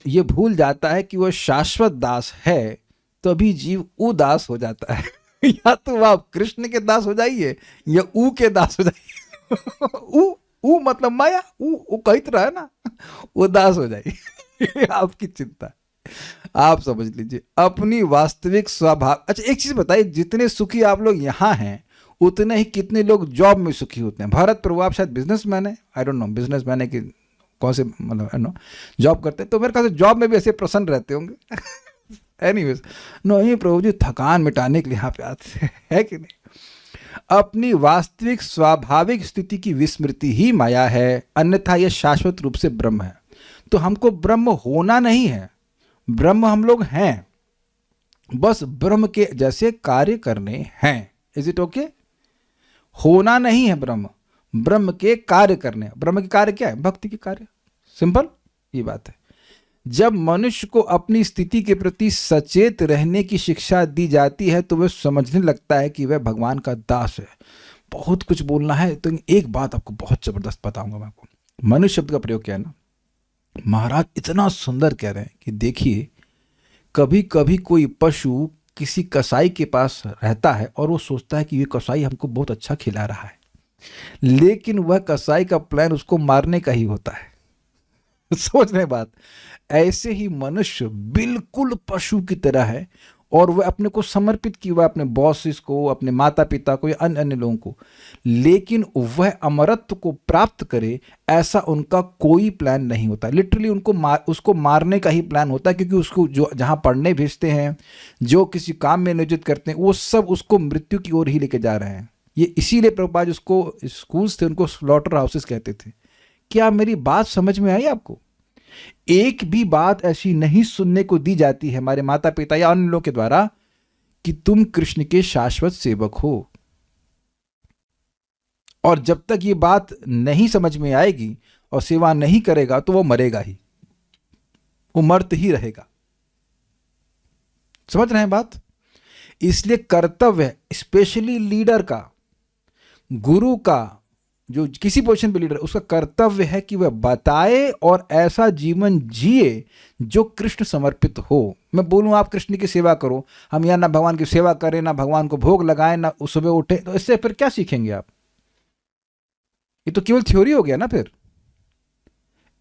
ये भूल जाता है कि वह शाश्वत दास है, तभी जीव उदास हो जाता है। या तो आप कृष्ण के दास हो जाइए या ऊ के दास हो जाइए। ऊ वो मतलब माया, वो कहते रहा है ना, उदास हो जाएगी। आपकी चिंता, आप समझ लीजिए अपनी वास्तविक स्वभाव। अच्छा एक चीज बताइए, जितने सुखी आप लोग यहाँ हैं उतने ही कितने लोग जॉब में सुखी होते हैं? भारत प्रभु आप शायद बिजनेसमैन है, आई डोंट नो बिजनेसमैन है कि कौन से, मतलब आई नो जॉब करते हैं, तो मेरे ख्याल से जॉब में भी ऐसे प्रसन्न रहते होंगे। एनीवेज, नहीं प्रभु जी थकान मिटाने के लिए यहाँ पे आते हैं, है कि नहीं? अपनी वास्तविक स्वाभाविक स्थिति की विस्मृति ही माया है, अन्यथा यह शाश्वत रूप से ब्रह्म है। तो हमको ब्रह्म होना नहीं है, ब्रह्म हम लोग हैं, बस ब्रह्म के जैसे कार्य करने हैं। Is it okay? होना नहीं है ब्रह्म, ब्रह्म के कार्य करने। ब्रह्म के कार्य क्या है? भक्ति के कार्य, सिंपल ये बात है। जब मनुष्य को अपनी स्थिति के प्रति सचेत रहने की शिक्षा दी जाती है तो वह समझने लगता है कि वह भगवान का दास है। बहुत कुछ बोलना है तो एक बात आपको बहुत जबरदस्त बताऊंगा मैं आपको। मनुष्य शब्द का प्रयोग किया ना, महाराज इतना सुंदर कह रहे हैं कि देखिए कभी कभी कोई पशु किसी कसाई के पास रहता है और वो सोचता है कि ये कसाई हमको बहुत अच्छा खिला रहा है, लेकिन वह कसाई का प्लान उसको मारने का ही होता है। सोच रहे बात? ऐसे ही मनुष्य बिल्कुल पशु की तरह है और वह अपने को समर्पित किया अपने बॉसेस को, अपने माता पिता को या अन्य अन्य लोगों को, लेकिन वह अमरत्व को प्राप्त करे ऐसा उनका कोई प्लान नहीं होता। लिटरली उसको मारने का ही प्लान होता है, क्योंकि उसको जो जहाँ पढ़ने भेजते हैं, जो किसी काम में नियोजित करते हैं, वो सब उसको मृत्यु की ओर ही लेके जा रहे हैं। ये इसीलिए प्रभुपाद उसको स्कूल्स थे उनको स्लॉटर हाउसेस कहते थे। क्या मेरी बात समझ में आई आपको? एक भी बात ऐसी नहीं सुनने को दी जाती है हमारे माता पिता या अन्य लोगों के द्वारा कि तुम कृष्ण के शाश्वत सेवक हो। और जब तक ये बात नहीं समझ में आएगी और सेवा नहीं करेगा तो वो मरेगा ही, वो मर्त ही रहेगा। समझ रहे हैं बात? इसलिए कर्तव्य स्पेशली लीडर का, गुरु का, जो किसी पोजीशन पे लीडर, उसका कर्तव्य है कि वह बताए और ऐसा जीवन जिए जो कृष्ण समर्पित हो। मैं बोलूं आप कृष्ण की सेवा करो, हम यहाँ ना भगवान की सेवा करें, ना भगवान को भोग लगाएं, ना सुबह उठे, तो इससे फिर क्या सीखेंगे आप? ये तो केवल थ्योरी हो गया ना फिर।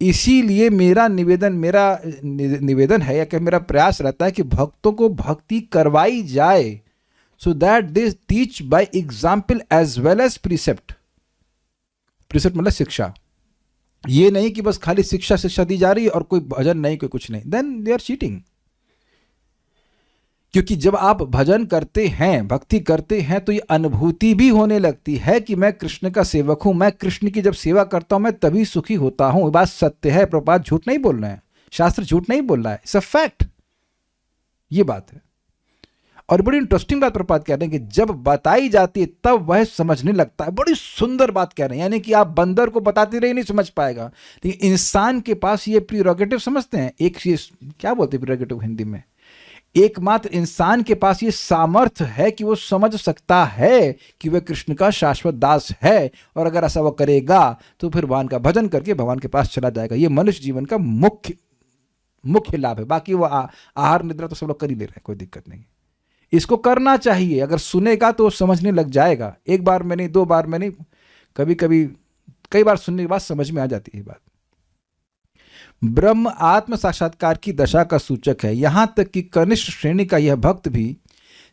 इसीलिए मेरा निवेदन है या कि मेरा प्रयास रहता है कि भक्तों को भक्ति करवाई जाए, so that they teach by example as well as precept. Precept मतलब शिक्षा। ये नहीं कि बस खाली शिक्षा दी जा रही है और कोई भजन नहीं, कोई कुछ नहीं, देन दे आर चीटिंग। क्योंकि जब आप भजन करते हैं, भक्ति करते हैं, तो ये अनुभूति भी होने लगती है कि मैं कृष्ण का सेवक हूं। मैं कृष्ण की जब सेवा करता हूं मैं तभी सुखी होता हूं। ये बात सत्य है, प्रभुपाद झूठ नहीं बोल रहे हैं, शास्त्र झूठ नहीं बोल रहा है, इट्स अ फैक्ट। ये बात है। और बड़ी इंटरेस्टिंग बात प्रभुपाद कह रहे हैं कि जब बताई जाती है तब वह समझने लगता है। बड़ी सुंदर बात कह रहे हैं, यानी कि आप बंदर को बताते रहे नहीं समझ पाएगा, लेकिन इंसान के पास ये प्रीरोगेटिव समझते हैं, एक क्या बोलते हैं प्रीरोगेटिव हिंदी में, एकमात्र इंसान के पास ये सामर्थ्य है कि वो समझ सकता है कि वह कृष्ण का शाश्वत दास है, और अगर ऐसा वो करेगा तो फिर भगवान का भजन करके भगवान के पास चला जाएगा। ये मनुष्य जीवन का मुख्य लाभ है। बाकी वो आहार निद्रा तो सब लोग कर ही ले रहे हैं, कोई दिक्कत नहीं। इसको करना चाहिए, अगर सुनेगा तो समझने लग जाएगा। एक बार में नहीं, दो बार में नहीं, कई बार सुनने के बाद समझ में आ जाती है बात। ब्रह्म आत्म साक्षात्कार की दशा का सूचक है। यहां तक कि कनिष्ठ श्रेणी का यह भक्त भी,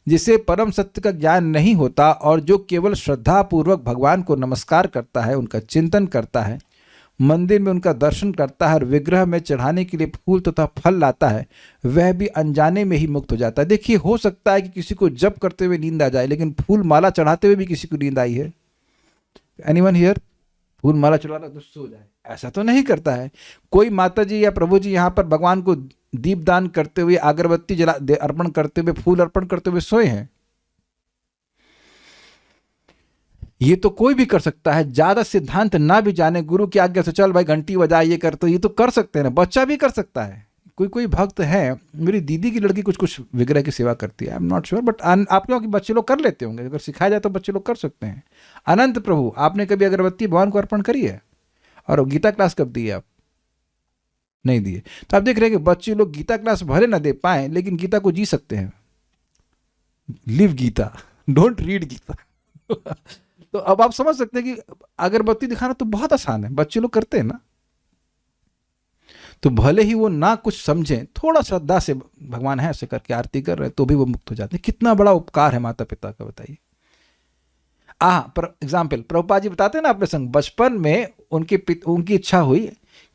जिसे परम सत्य का ज्ञान नहीं होता और जो केवल श्रद्धा पूर्वक भगवान को नमस्कार करता है, उनका चिंतन करता है, मंदिर में उनका दर्शन करता है और विग्रह में चढ़ाने के लिए फूल तथा फल लाता है, वह भी अनजाने में ही मुक्त हो जाता है। देखिए, हो सकता है कि किसी को जप करते हुए नींद आ जाए, लेकिन फूल माला चढ़ाते हुए भी किसी को नींद आई है? Anyone here? फूल माला चढ़ाना तो सो जाए, ऐसा तो नहीं करता है कोई। माता जी या प्रभु जी यहाँ पर भगवान को दीपदान करते हुए, अगरबत्ती अर्पण करते हुए, फूल अर्पण करते हुए सोए हैं? ये तो कोई भी कर सकता है, ज्यादा सिद्धांत ना भी जाने, गुरु की आज्ञा से चल भाई घंटी बजा, ये कर, तो ये तो कर सकते हैं ना, बच्चा भी कर सकता है। कोई भक्त है, मेरी दीदी की लड़की कुछ विग्रह की सेवा करती है, I am not sure, but आप लोग बच्चे लोग कर लेते होंगे, अगर सिखाया जाए तो बच्चे लोग कर सकते हैं। अनंत प्रभु, आपने कभी अगरबत्ती भगवान को अर्पण करी है? और गीता क्लास कब दी है? आप नहीं दिए। तो आप देख रहे हैं कि बच्चे लोग गीता क्लास भले ना दे पाए, लेकिन गीता को जी सकते हैं। Live Gita, don't read Gita. तो अब आप समझ सकते हैं कि अगरबत्ती दिखाना तो बहुत आसान है, बच्चे लोग करते हैं ना। तो भले ही वो ना कुछ समझें, थोड़ा श्रद्धा से भगवान है ऐसे करके आरती कर रहे हैं तो भी वो मुक्त हो जाते हैं। कितना बड़ा उपकार है माता पिता का, बताइए। पर एग्जाम्पल प्रभुपाद जी बताते हैं ना अपने संग, बचपन में उनकी इच्छा हुई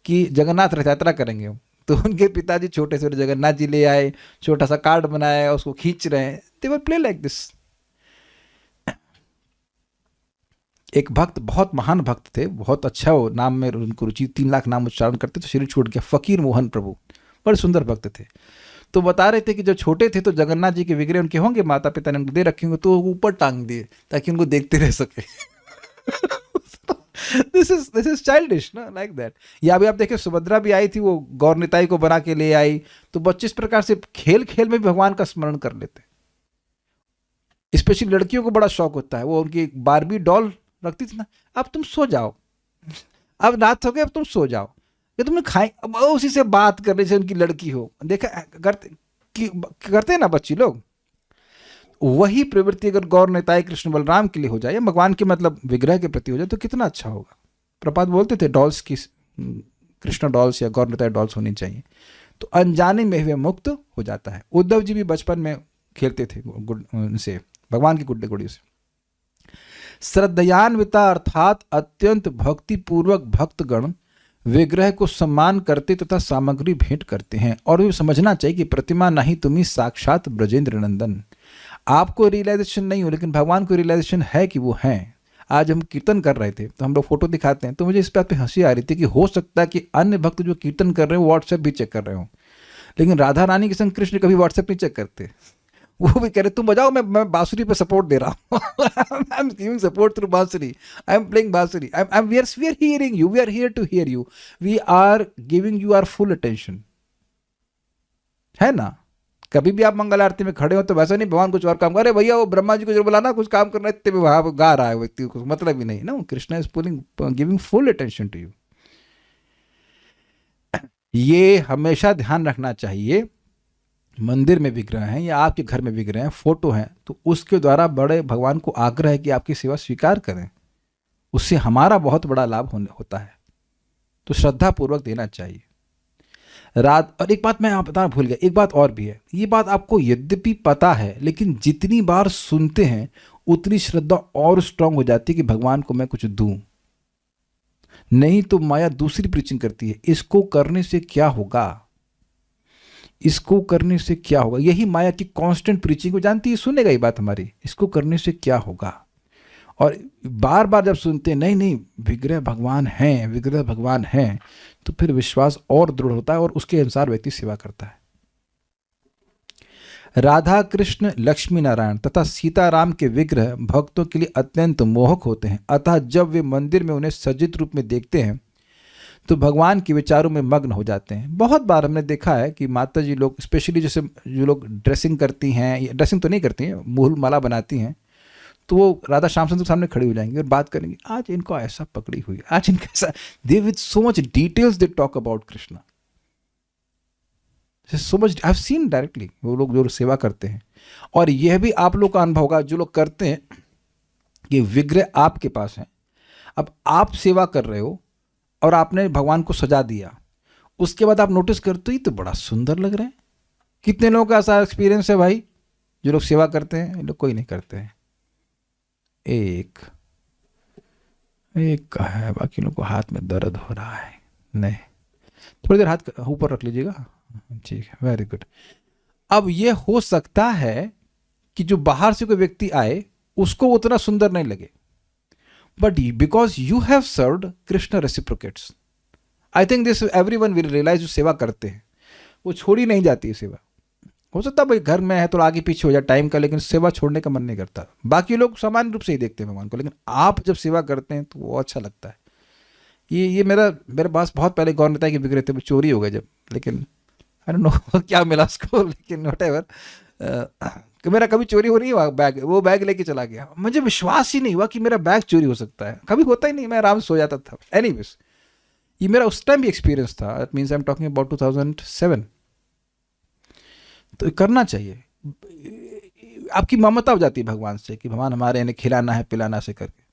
कि जगन्नाथ रथ यात्रा करेंगे, तो उनके पिताजी छोटे से जगन्नाथ जी ले आए, छोटा सा कार्ड बनाया, उसको खींच रहे हैं। दे वर प्ले लाइक दिस। एक भक्त, बहुत महान भक्त थे, बहुत अच्छा वो नाम में उनको रुचि, 3 लाख नाम उच्चारण करते तो शरीर छूट गया, फकीर मोहन प्रभु, बड़े सुंदर भक्त थे। तो बता रहे थे कि जब छोटे थे तो जगन्नाथ जी के विग्रह उनके होंगे, माता पिता ने उनको दे रखेंगे, तो ऊपर टांग दिए ताकि उनको देखते रह सके। दिस इज चाइल्डिश ना, लाइक दैट। या अभी आप देखिए सुभद्रा भी आई थी, वो गौर निताई को बना के ले आई, तो बच्चे इस प्रकार से खेल खेल में भी भगवान का स्मरण कर लेते। स्पेशली लड़कियों को बड़ा शौक होता है, वो उनकी बारबी डॉल रखती थी ना, अब तुम सो जाओ, अब रात हो गई, अब तुम सो जाओ, ये तुमने खाए, अब उसी से बात करने से उनकी लड़की हो। देखा करते हैं ना बच्ची लोग। वही प्रवृत्ति अगर गौर निताई कृष्ण बलराम के लिए हो जाए, या भगवान के मतलब विग्रह के प्रति हो जाए, तो कितना अच्छा होगा। प्रपात बोलते थे डॉल्स की, कृष्ण डॉल्स या गौर निताई डॉल्स होनी चाहिए, तो अनजाने में वे मुक्त हो जाता है। उद्धव जी भी बचपन में खेलते थे उनसे, भगवान की गुड्डे गुड़ियों से। श्रद्धयान्विता अर्थात अत्यंत भक्ति पूर्वक भक्तगण विग्रह को सम्मान करते तथा सामग्री भेंट करते हैं, और वे समझना चाहिए कि प्रतिमा नहीं तुम्ही साक्षात ब्रजेंद्र नंदन। आपको रियलाइजेशन नहीं हो, लेकिन भगवान को रियलाइजेशन है कि वो हैं। आज हम कीर्तन कर रहे थे तो हम लोग फोटो दिखाते हैं, तो मुझे इस बात पे हंसी आ रही थी कि हो सकता है कि अन्य भक्त जो कीर्तन कर रहे हो व्हाट्सएप भी चेक कर रहे हो, लेकिन राधा रानी के संग कृष्ण कभी व्हाट्सएप नहीं चेक करते। वो भी कह रहे तुम बजाओ, मैं बांसुरी पे सपोर्ट दे रहा हूँ। I am giving support through bansuri, I am playing bansuri, we are hearing you, we are here to hear you, we are giving you are full attention, है ना। कभी भी आप मंगल आरती में खड़े हो तो वैसा नहीं भगवान कुछ और काम, अरे भैया वो ब्रह्मा जी को जो बुलाना कुछ काम करना है, इतने में वहां गा रहा है व्यक्ति, कुछ मतलब ही नहीं ना। Krishna is giving full attention to you. ये हमेशा ध्यान रखना चाहिए। मंदिर में विग्रह हैं या आपके घर में विग्रह हैं, फोटो हैं, तो उसके द्वारा बड़े भगवान को आग्रह है कि आपकी सेवा स्वीकार करें, उससे हमारा बहुत बड़ा लाभ होता है, तो श्रद्धा पूर्वक देना चाहिए। और एक बात मैं आप बताना भूल गया, एक बात और भी है। ये बात आपको यद्यपि पता है, लेकिन जितनी बार सुनते हैं उतनी श्रद्धा और स्ट्रांग हो जाती है कि भगवान को मैं कुछ दूं। नहीं तो माया दूसरी प्रीचिंग करती है, इसको करने से क्या होगा, इसको करने से क्या होगा। यही माया की कांस्टेंट प्रीचिंग को जानती है, सुनेगा ये बात हमारी, इसको करने से क्या होगा। और बार बार जब सुनते हैं नहीं नहीं विग्रह भगवान हैं, विग्रह भगवान हैं, तो फिर विश्वास और दृढ़ होता है और उसके अनुसार व्यक्ति सेवा करता है। राधा कृष्ण लक्ष्मी नारायण तथा सीताराम के विग्रह भक्तों के लिए अत्यंत मोहक होते हैं, अतः जब वे मंदिर में उन्हें सज्जित रूप में देखते हैं तो भगवान के विचारों में मग्न हो जाते हैं। बहुत बार हमने देखा है कि माता जी लोग, स्पेशली जैसे जो लोग ड्रेसिंग करती हैं, ड्रेसिंग तो नहीं करती हैं, मूल माला बनाती हैं, तो वो राधा श्याम सुंदर के सामने खड़ी हो जाएंगी और बात करेंगी, आज इनको ऐसा पकड़ी हुई, आज इनका ऐसा, they with so much details they talk about Krishna, so much. I have seen directly वो लोग जो सेवा करते हैं। और यह भी आप लोग का अनुभव होगा जो लोग करते हैं कि विग्रह आपके पास है, अब आप सेवा कर रहे हो और आपने भगवान को सजा दिया, उसके बाद आप नोटिस करते हो ये तो बड़ा सुंदर लग रहे हैं। कितने लोगों का ऐसा एक्सपीरियंस है भाई, जो लोग सेवा करते हैं? ये लोग कोई नहीं करते हैं, एक का है, बाकी लोगों को हाथ में दर्द हो रहा है। नहीं, थोड़ी देर हाथ ऊपर रख लीजिएगा, ठीक है, वेरी गुड। अब ये हो सकता है कि जो बाहर से कोई व्यक्ति आए उसको उतना सुंदर नहीं लगे, but because you have served, Krishna reciprocates. I think this everyone will realise. जो सेवा करते हैं वो छोड़ी नहीं जाती है सेवा। हो सकता है भाई घर में है तो आगे पीछे हो जाए टाइम का, लेकिन सेवा छोड़ने का मन नहीं करता। बाकी लोग सामान्य रूप से ही देखते हैं भगवान को, लेकिन आप जब सेवा करते हैं तो वो अच्छा लगता है। ये मेरे पास बहुत पहले गौर निताई के विग्रह थे, चोरी हो गए जब, लेकिन आई डोंट नो क्या मिला उसको, लेकिन व्हाटएवर, मेरा कभी चोरी हो नहीं हुआ बैग, वो बैग लेके चला गया। मुझे विश्वास ही नहीं हुआ कि मेरा बैग चोरी हो सकता है, कभी होता ही नहीं, मैं आराम से सो जाता था। एनीवेज, ये मेरा उस टाइम भी एक्सपीरियंस था। It means I am talking about 2007। तो करना चाहिए, आपकी ममता हो जाती है भगवान से कि भगवान हमारे इन्हें खिलाना है पिलाना से करके।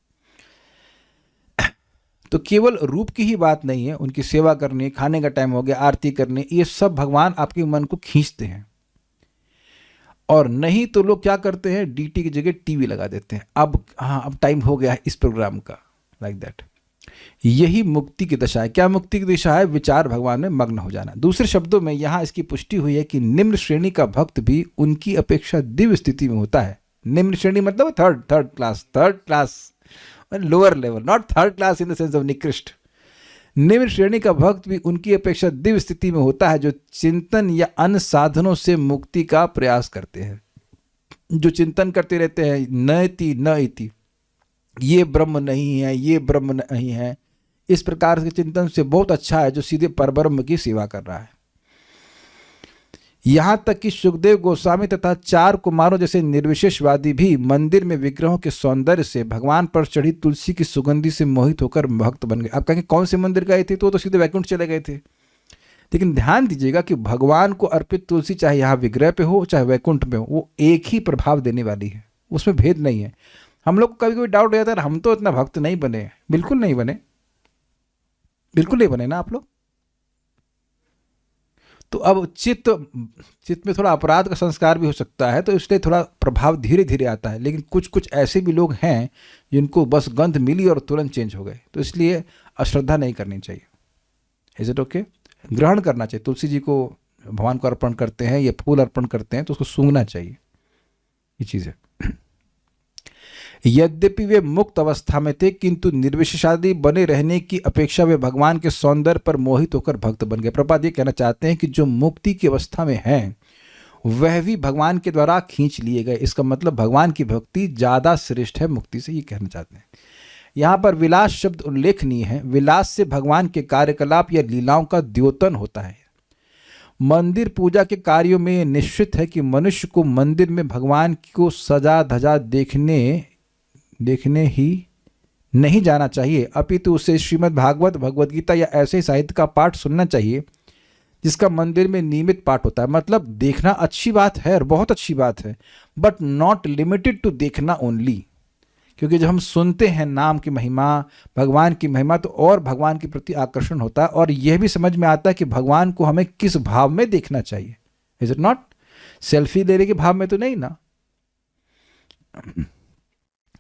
तो केवल रूप की ही बात नहीं है, उनकी सेवा करनी, खाने का टाइम हो गया, आरती करनी, ये सब भगवान आपके मन को खींचते हैं। और नहीं तो लोग क्या करते हैं, डीटी की जगह टीवी लगा देते हैं, अब हाँ अब टाइम हो गया है इस प्रोग्राम का, लाइक दैट। यही मुक्ति की दशा है। क्या मुक्ति की दिशा है? विचार भगवान में मग्न हो जाना। दूसरे शब्दों में यहाँ इसकी पुष्टि हुई है कि निम्न श्रेणी का भक्त भी उनकी अपेक्षा दिव्य स्थिति में होता है। निम्न श्रेणी मतलब third class, lower level, not third class in the sense of निकृष्ट। निम्न श्रेणी का भक्त भी उनकी अपेक्षा दिव्य स्थिति में होता है, जो चिंतन या अन्य साधनों से मुक्ति का प्रयास करते हैं, जो चिंतन करते रहते हैं न इति, ये ब्रह्म नहीं है, ये ब्रह्म नहीं है, इस प्रकार के चिंतन से बहुत अच्छा है जो सीधे परब्रह्म की सेवा कर रहा है। यहाँ तक कि सुखदेव गोस्वामी तथा 4 कुमारों जैसे निर्विशेषवादी भी मंदिर में विग्रहों के सौंदर्य से, भगवान पर चढ़ी तुलसी की सुगंधि से मोहित होकर भक्त बन गए। आप कहेंगे कौन से मंदिर गए थे? तो सीधे वैकुंठ चले गए थे। लेकिन ध्यान दीजिएगा कि भगवान को अर्पित तुलसी चाहे यहाँ विग्रह पे हो चाहे वैकुंठ में हो, वो एक ही प्रभाव देने वाली है, उसमें भेद नहीं है। हम लोग को कभी कभी डाउट हो जाता है, हम तो इतना भक्त नहीं बने। बिल्कुल नहीं बने ना आप लोग। तो अब चित्त में थोड़ा अपराध का संस्कार भी हो सकता है, तो इसलिए थोड़ा प्रभाव धीरे धीरे आता है। लेकिन कुछ ऐसे भी लोग हैं जिनको बस गंध मिली और तुरंत चेंज हो गए, तो इसलिए अश्रद्धा नहीं करनी चाहिए। Is it okay? ग्रहण करना चाहिए। तुलसी जी को भगवान को अर्पण करते हैं या फूल अर्पण करते हैं तो उसको सूंघना चाहिए, ये चीज़ है। यद्यपि वे मुक्त अवस्था में थे, किंतु निर्विशेषादी बने रहने की अपेक्षा वे भगवान के सौंदर्य पर मोहित होकर भक्त बन गए। प्रभुपाद ये कहना चाहते हैं कि जो मुक्ति की अवस्था में हैं वह भी भगवान के द्वारा खींच लिए गए। इसका मतलब भगवान की भक्ति ज़्यादा श्रेष्ठ है मुक्ति से, ये कहना चाहते हैं। यहाँ पर विलास शब्द उल्लेखनीय है। विलास से भगवान के कार्यकलाप या लीलाओं का द्योतन होता है। मंदिर पूजा के कार्यों में निश्चित है कि मनुष्य को मंदिर में भगवान को सजा धजा देखने ही नहीं जाना चाहिए, अपितु उसे श्रीमद् भागवत, भगवद गीता या ऐसे साहित्य का पाठ सुनना चाहिए जिसका मंदिर में नियमित पाठ होता है। मतलब देखना अच्छी बात है और बहुत अच्छी बात है, बट नॉट लिमिटेड टू देखना ओनली। क्योंकि जब हम सुनते हैं नाम की महिमा, भगवान की महिमा, तो और भगवान के प्रति आकर्षण होता है और यह भी समझ में आता है कि भगवान को हमें किस भाव में देखना चाहिए। Is it not? सेल्फी लेने के भाव में तो नहीं ना।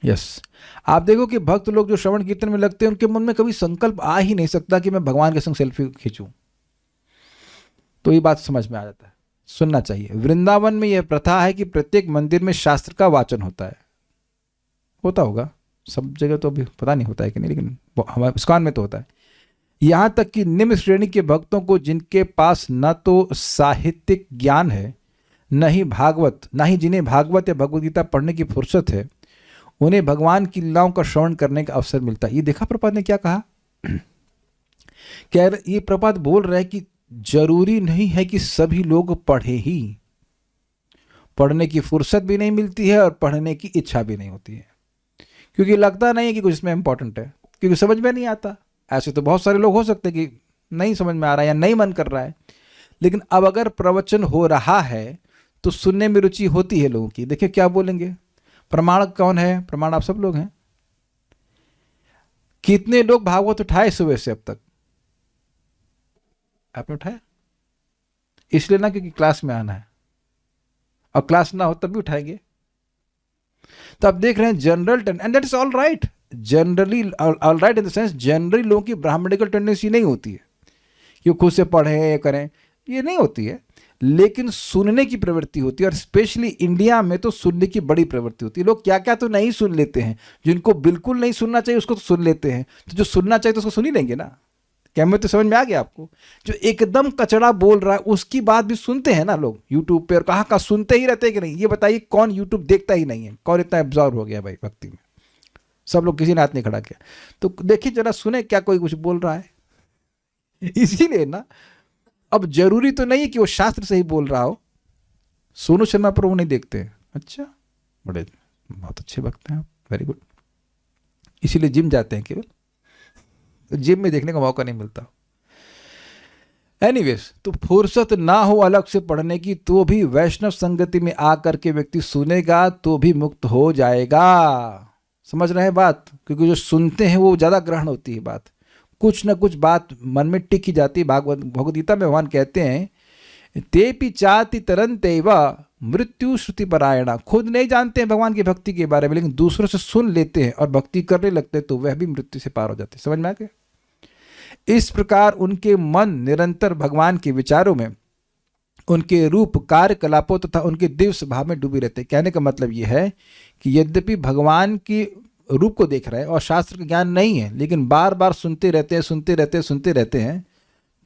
यस आप देखो कि भक्त लोग जो श्रवण कीर्तन में लगते हैं उनके मन में कभी संकल्प आ ही नहीं सकता कि मैं भगवान के संग सेल्फी खींचूं। तो ये बात समझ में आ जाता है, सुनना चाहिए। वृंदावन में यह प्रथा है कि प्रत्येक मंदिर में शास्त्र का वाचन होता होगा, सब जगह तो अभी पता नहीं होता है कि नहीं, लेकिन हमारे इस्कॉन में तो होता है। यहाँ तक कि निम्न श्रेणी के भक्तों को, जिनके पास न तो साहित्यिक ज्ञान है न ही जिन्हें भागवत या भगवद गीता पढ़ने की फुर्सत है, उन्हें भगवान की लीलाओं का श्रवण करने का अवसर मिलता है। ये देखा प्रभुपाद ने क्या कहा? क्या ये प्रभुपाद बोल रहे हैं कि जरूरी नहीं है कि सभी लोग पढ़े ही, पढ़ने की फुर्सत भी नहीं मिलती है और पढ़ने की इच्छा भी नहीं होती है, क्योंकि लगता नहीं है कि कुछ इसमें इंपॉर्टेंट है, क्योंकि समझ में नहीं आता। ऐसे तो बहुत सारे लोग हो सकते हैं कि नहीं समझ में आ रहा है या नहीं मन कर रहा है, लेकिन अब अगर प्रवचन हो रहा है तो सुनने में रुचि होती है लोगों की। देखिए क्या बोलेंगे। प्रमाण कौन है? प्रमाण आप सब लोग हैं। कितने लोग भागवत उठाए सुबह से अब तक? आपने उठाया? इसलिए ना क्योंकि क्लास में आना है, और क्लास ना हो तब भी उठाएंगे। तो आप देख रहे हैं general and that is all right, generally all right in the sense generally लोगों की ब्राह्मणिकल टेंडेंसी नहीं होती है कि वो खुद से पढ़ें करें, ये नहीं होती है, लेकिन सुनने की प्रवृत्ति होती है। और स्पेशली इंडिया में तो सुनने की बड़ी प्रवृत्ति होती है। लोग क्या क्या तो नहीं सुन लेते हैं, जिनको बिल्कुल नहीं सुनना चाहिए उसको तो सुन लेते हैं, तो जो सुनना चाहिए तो उसको सुन ही लेंगे ना। क्या मैं तो समझ में आ गया आपको? जो एकदम कचड़ा बोल रहा है उसकी बात भी सुनते हैं ना लोग यूट्यूब पे, और कहाँ सुनते ही रहते हैं कि नहीं? ये बताइए कौन यूट्यूब देखता ही नहीं है, कौन इतना एब्जॉर्व हो गया भाई भक्ति में? सब लोग, किसी ने हाथ नहीं खड़ा किया। तो देखिए जरा, सुने क्या कोई कुछ बोल रहा है। इसीलिए ना, अब जरूरी तो नहीं है कि वो शास्त्र से ही बोल रहा हो। सोनू शर्मा पर वो नहीं देखते हैं। अच्छा, बड़े बहुत अच्छे भक्त हैं आप, वेरी गुड। इसीलिए जिम जाते हैं केवल, जिम में देखने का मौका नहीं मिलता। एनीवेज, तो फुर्सत ना हो अलग से पढ़ने की तो भी वैष्णव संगति में आकर के व्यक्ति सुनेगा तो भी मुक्त हो जाएगा। समझ रहे हैं बात? क्योंकि जो सुनते हैं वो ज़्यादा ग्रहण होती है बात। कुछ न कुछ बात मन में टिक ही जाती है। भगवद गीता में भगवान कहते हैं तेपि चाति तरन्ते व मृत्यु श्रुति परायणा। खुद नहीं जानते हैं भगवान की भक्ति के बारे में, लेकिन दूसरों से सुन लेते हैं और भक्ति करने लगते हैं, तो वह भी मृत्यु से पार हो जाते हैं। समझ में आ गया? इस प्रकार उनके मन निरंतर भगवान के विचारों में, उनके रूप, कार्यकलापों तथा उनके दिव्य स्वभाव में डूबे रहते हैं। कहने का मतलब यह है कि यद्यपि भगवान की रूप को देख रहे हैं और शास्त्र का ज्ञान नहीं है, लेकिन बार बार सुनते रहते हैं,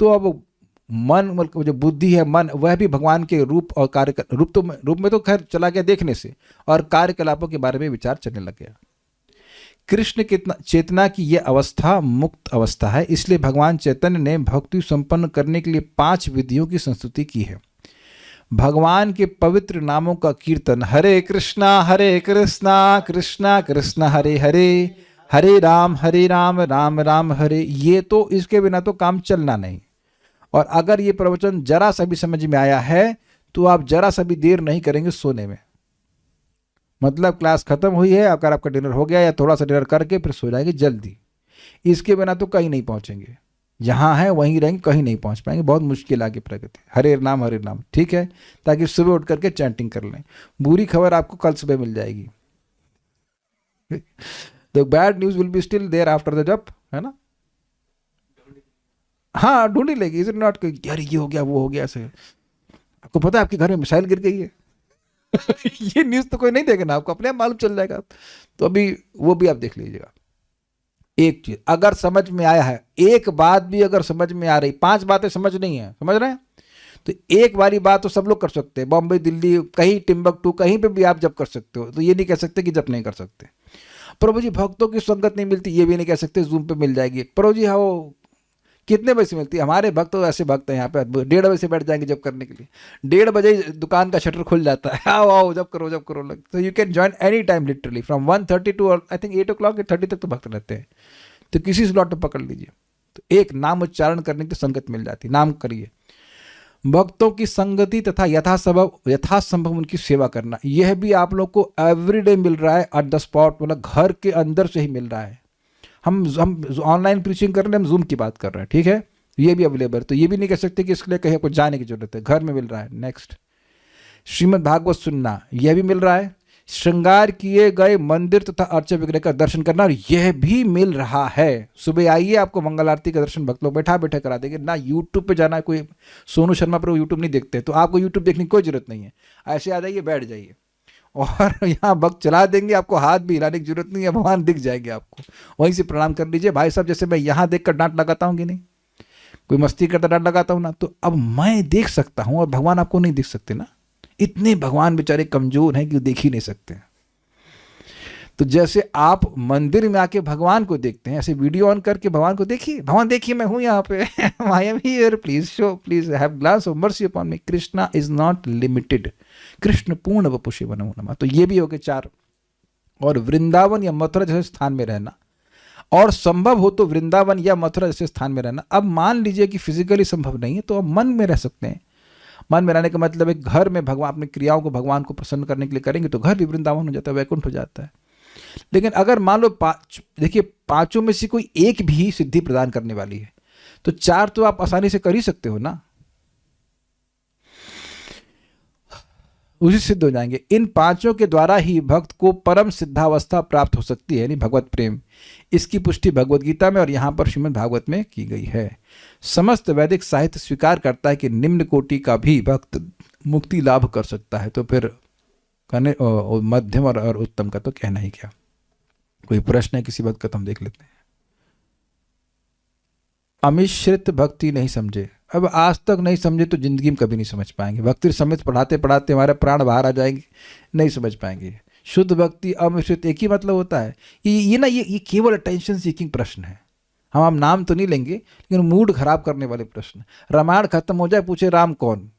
तो अब मन, जो बुद्धि है, मन, वह भी भगवान के रूप और कार्य, रूप में तो खैर चला गया देखने से, और कार्यकलापों के बारे में विचार चलने लग गया। कृष्ण चेतना की यह अवस्था मुक्त अवस्था है, इसलिए भगवान चैतन्य ने भक्ति संपन्न करने के लिए 5 विधियों की संस्तुति की है। भगवान के पवित्र नामों का कीर्तन, हरे कृष्णा कृष्णा कृष्णा हरे हरे, हरे राम राम राम हरे, ये तो इसके बिना तो काम चलना नहीं। और अगर ये प्रवचन जरा सा भी समझ में आया है तो आप जरा सा भी देर नहीं करेंगे सोने में। मतलब क्लास खत्म हुई है, अगर आपका डिनर हो गया या थोड़ा सा डिनर करके फिर सो जाएंगे जल्दी। इसके बिना तो कहीं नहीं पहुंचेंगे, जहाँ है वहीं रहेंगे, कहीं नहीं पहुंच पाएंगे। बहुत मुश्किल आगे प्रगति। हरे नाम, ठीक है, ताकि सुबह उठ करके चैंटिंग कर लें। बुरी खबर आपको कल सुबह मिल जाएगी। The bad news will be still there after the japa, है ना? हाँ, ढूंढी लेगी। Is it not? यार ये हो गया, वो हो गया, ऐसे। आपको पता है आपके घर में मिसाइल गिर गई है। ये न्यूज तो कोई नहीं देगा ना, आपको अपने आप मालूम चल जाएगा। तो अभी वो भी आप देख लीजिएगा। एक चीज अगर समझ में आया है, एक बात भी अगर समझ में आ रही, 5 बातें समझ नहीं है, समझ रहे हैं, तो एक बारी बात तो सब लोग कर सकते हैं। बॉम्बे, दिल्ली, कहीं टिम्बकटू, कहीं पे भी आप जब कर सकते हो। तो ये नहीं कह सकते कि जब नहीं कर सकते। प्रभु जी भक्तों की संगत नहीं मिलती, ये भी नहीं कह सकते जूम पे मिल जाएगी। प्रभु जी हाँ, वो कितने बजे से मिलती है? हमारे भक्त तो ऐसे भक्त हैं यहाँ पे 1:30 बजे से बैठ जाएंगे जब करने के लिए। 1:30 बजे दुकान का शटर खुल जाता है। आओ आओ, जब करो लग। तो you can join any time, literally from 1:30 to I think 8:30 तक तो भक्त रहते हैं। तो किसी स्लॉट पे पकड़ लीजिए। तो एक नाम उच्चारण करने की संगत मिल जाती, नाम करिए। भक्तों की संगति तथा यथासंभव उनकी सेवा करना, यह भी आप लोग को एवरीडे मिल रहा है, एट द स्पॉट, मतलब घर के अंदर से ही मिल रहा है। हम ऑनलाइन प्रीचिंग कर रहे हैं, हम जूम की बात कर रहे हैं, ठीक है, ये भी अवेलेबल। तो ये भी नहीं कह सकते कि इसके लिए कहीं कुछ जाने की जरूरत है, घर में मिल रहा है। नेक्स्ट, श्रीमद् भागवत सुनना, यह भी मिल रहा है। श्रृंगार किए गए मंदिर तथा अर्चा विग्रह का दर्शन करना, यह भी मिल रहा है। सुबह आइए, आपको मंगल आरती का दर्शन भक्त लोग बैठा बैठे करा देंगे ना। यूट्यूब पे जाना है, कोई सोनू शर्मा पर यूट्यूब नहीं देखते, तो आपको यूट्यूब देखने की कोई जरूरत नहीं है। ऐसे आ जाइए, बैठ जाइए, और यहाँ भक्त चला देंगे, आपको हाथ भी हिलाने की जरूरत नहीं है, भगवान दिख जाएंगे आपको। वहीं से प्रणाम कर लीजिए। भाई साहब, जैसे मैं यहाँ देख कर डांट लगाता हूँ कि नहीं, कोई मस्ती करता डांट लगाता हूँ ना, तो अब मैं देख सकता हूँ और भगवान आपको नहीं दिख सकते ना। इतने भगवान बेचारे कमजोर हैं कि देख ही नहीं सकते। तो जैसे आप मंदिर में आके भगवान को देखते हैं, ऐसे वीडियो ऑन करके भगवान को देखिए। भगवान देखिए, मैं हूं यहाँ पे, I am here, please show, please have glass of mercy upon me. Krishna is not limited, Krishna पूर्ण वपुषे वनमो नमः। तो ये भी हो गए 4। और वृंदावन या मथुरा जैसे स्थान में रहना, और संभव हो तो वृंदावन या मथुरा जैसे स्थान में रहना। अब मान लीजिए कि फिजिकली संभव नहीं है, तो अब मन में रह सकते हैं। मन में रहने का मतलब है घर में भगवान अपनी क्रियाओं को भगवान को प्रसन्न करने के लिए करेंगे, तो घर भी वृंदावन हो जाता है, वैकुंठ हो जाता है। लेकिन अगर मान लो देखिए 5 में से कोई एक भी सिद्धि प्रदान करने वाली है, तो 4 तो आप आसानी से कर ही सकते हो ना, उसी सिद्ध हो जाएंगे। इन 5 के द्वारा ही भक्त को परम सिद्धावस्था प्राप्त हो सकती है, यानी भगवत प्रेम। इसकी पुष्टि भगवत गीता में और यहाँ पर श्रीमद् भागवत में की गई है। समस्त वैदिक साहित्य स्वीकार करता है कि निम्न कोटि का भी भक्त मुक्ति लाभ कर सकता है। तो फिर मध्यम और उत्तम का तो कहना ही क्या। कोई प्रश्न है किसी बात का? तो हम देख लेते हैं। अमिश्रित भक्ति नहीं समझे, अब आज तक नहीं समझे तो जिंदगी में कभी नहीं समझ पाएंगे। भक्ति समित पढ़ाते पढ़ाते हमारे प्राण बाहर आ जाएंगे, नहीं समझ पाएंगे। शुद्ध भक्ति अमिश्रित एक ही मतलब होता है। ये केवल अटेंशन सीकिंग प्रश्न है। हम नाम तो नहीं लेंगे, लेकिन मूड खराब करने वाले प्रश्न। रामायण खत्म हो जाए, पूछे राम कौन?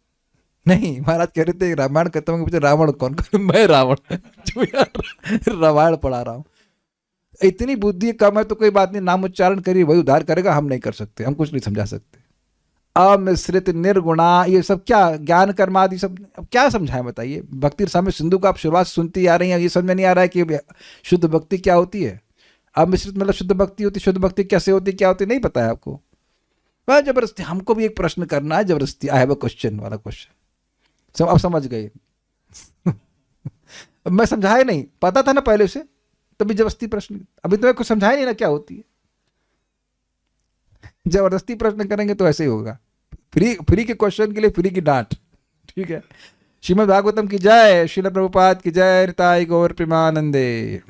नहीं, महाराज कह रहे थे रामायण खत्म हो गया, पूछे रावण कौन? मैं रावण जो यार रामायण पढ़ा रहा हूँ। इतनी बुद्धि कम है तो कोई बात नहीं, नाम उच्चारण करिए, वही उद्धार करेगा। हम नहीं कर सकते, हम कुछ नहीं समझा सकते। अमिश्रित, निर्गुणा, ये सब क्या, ज्ञान कर्म आदि सब अब क्या समझाएं बताइए। भक्ति सामने सिंधु का आप शुरुआत सुनती आ रही हैं, ये समझ में नहीं आ रहा है कि शुद्ध भक्ति क्या होती है। अमिश्रित मतलब शुद्ध भक्ति होती, शुद्ध भक्ति कैसे होती, क्या होती, नहीं पता है आपको। वह जबरदस्ती हमको भी एक प्रश्न करना है, जबरदस्ती आई हैव अ क्वेश्चन वाला क्वेश्चन। अब समझ गए। मैं समझाया नहीं, पता था ना पहले से, तभी जबरदस्ती प्रश्न। अभी तो मैं कुछ समझाया नहीं ना क्या होती है। जबरदस्ती प्रश्न करेंगे तो ऐसे ही होगा। फ्री के क्वेश्चन के लिए फ्री की डांट। ठीक है। श्रीमद् भागवतम की जय, श्रील प्रभुपाद की जय, निताई गौर प्रेमानंदे।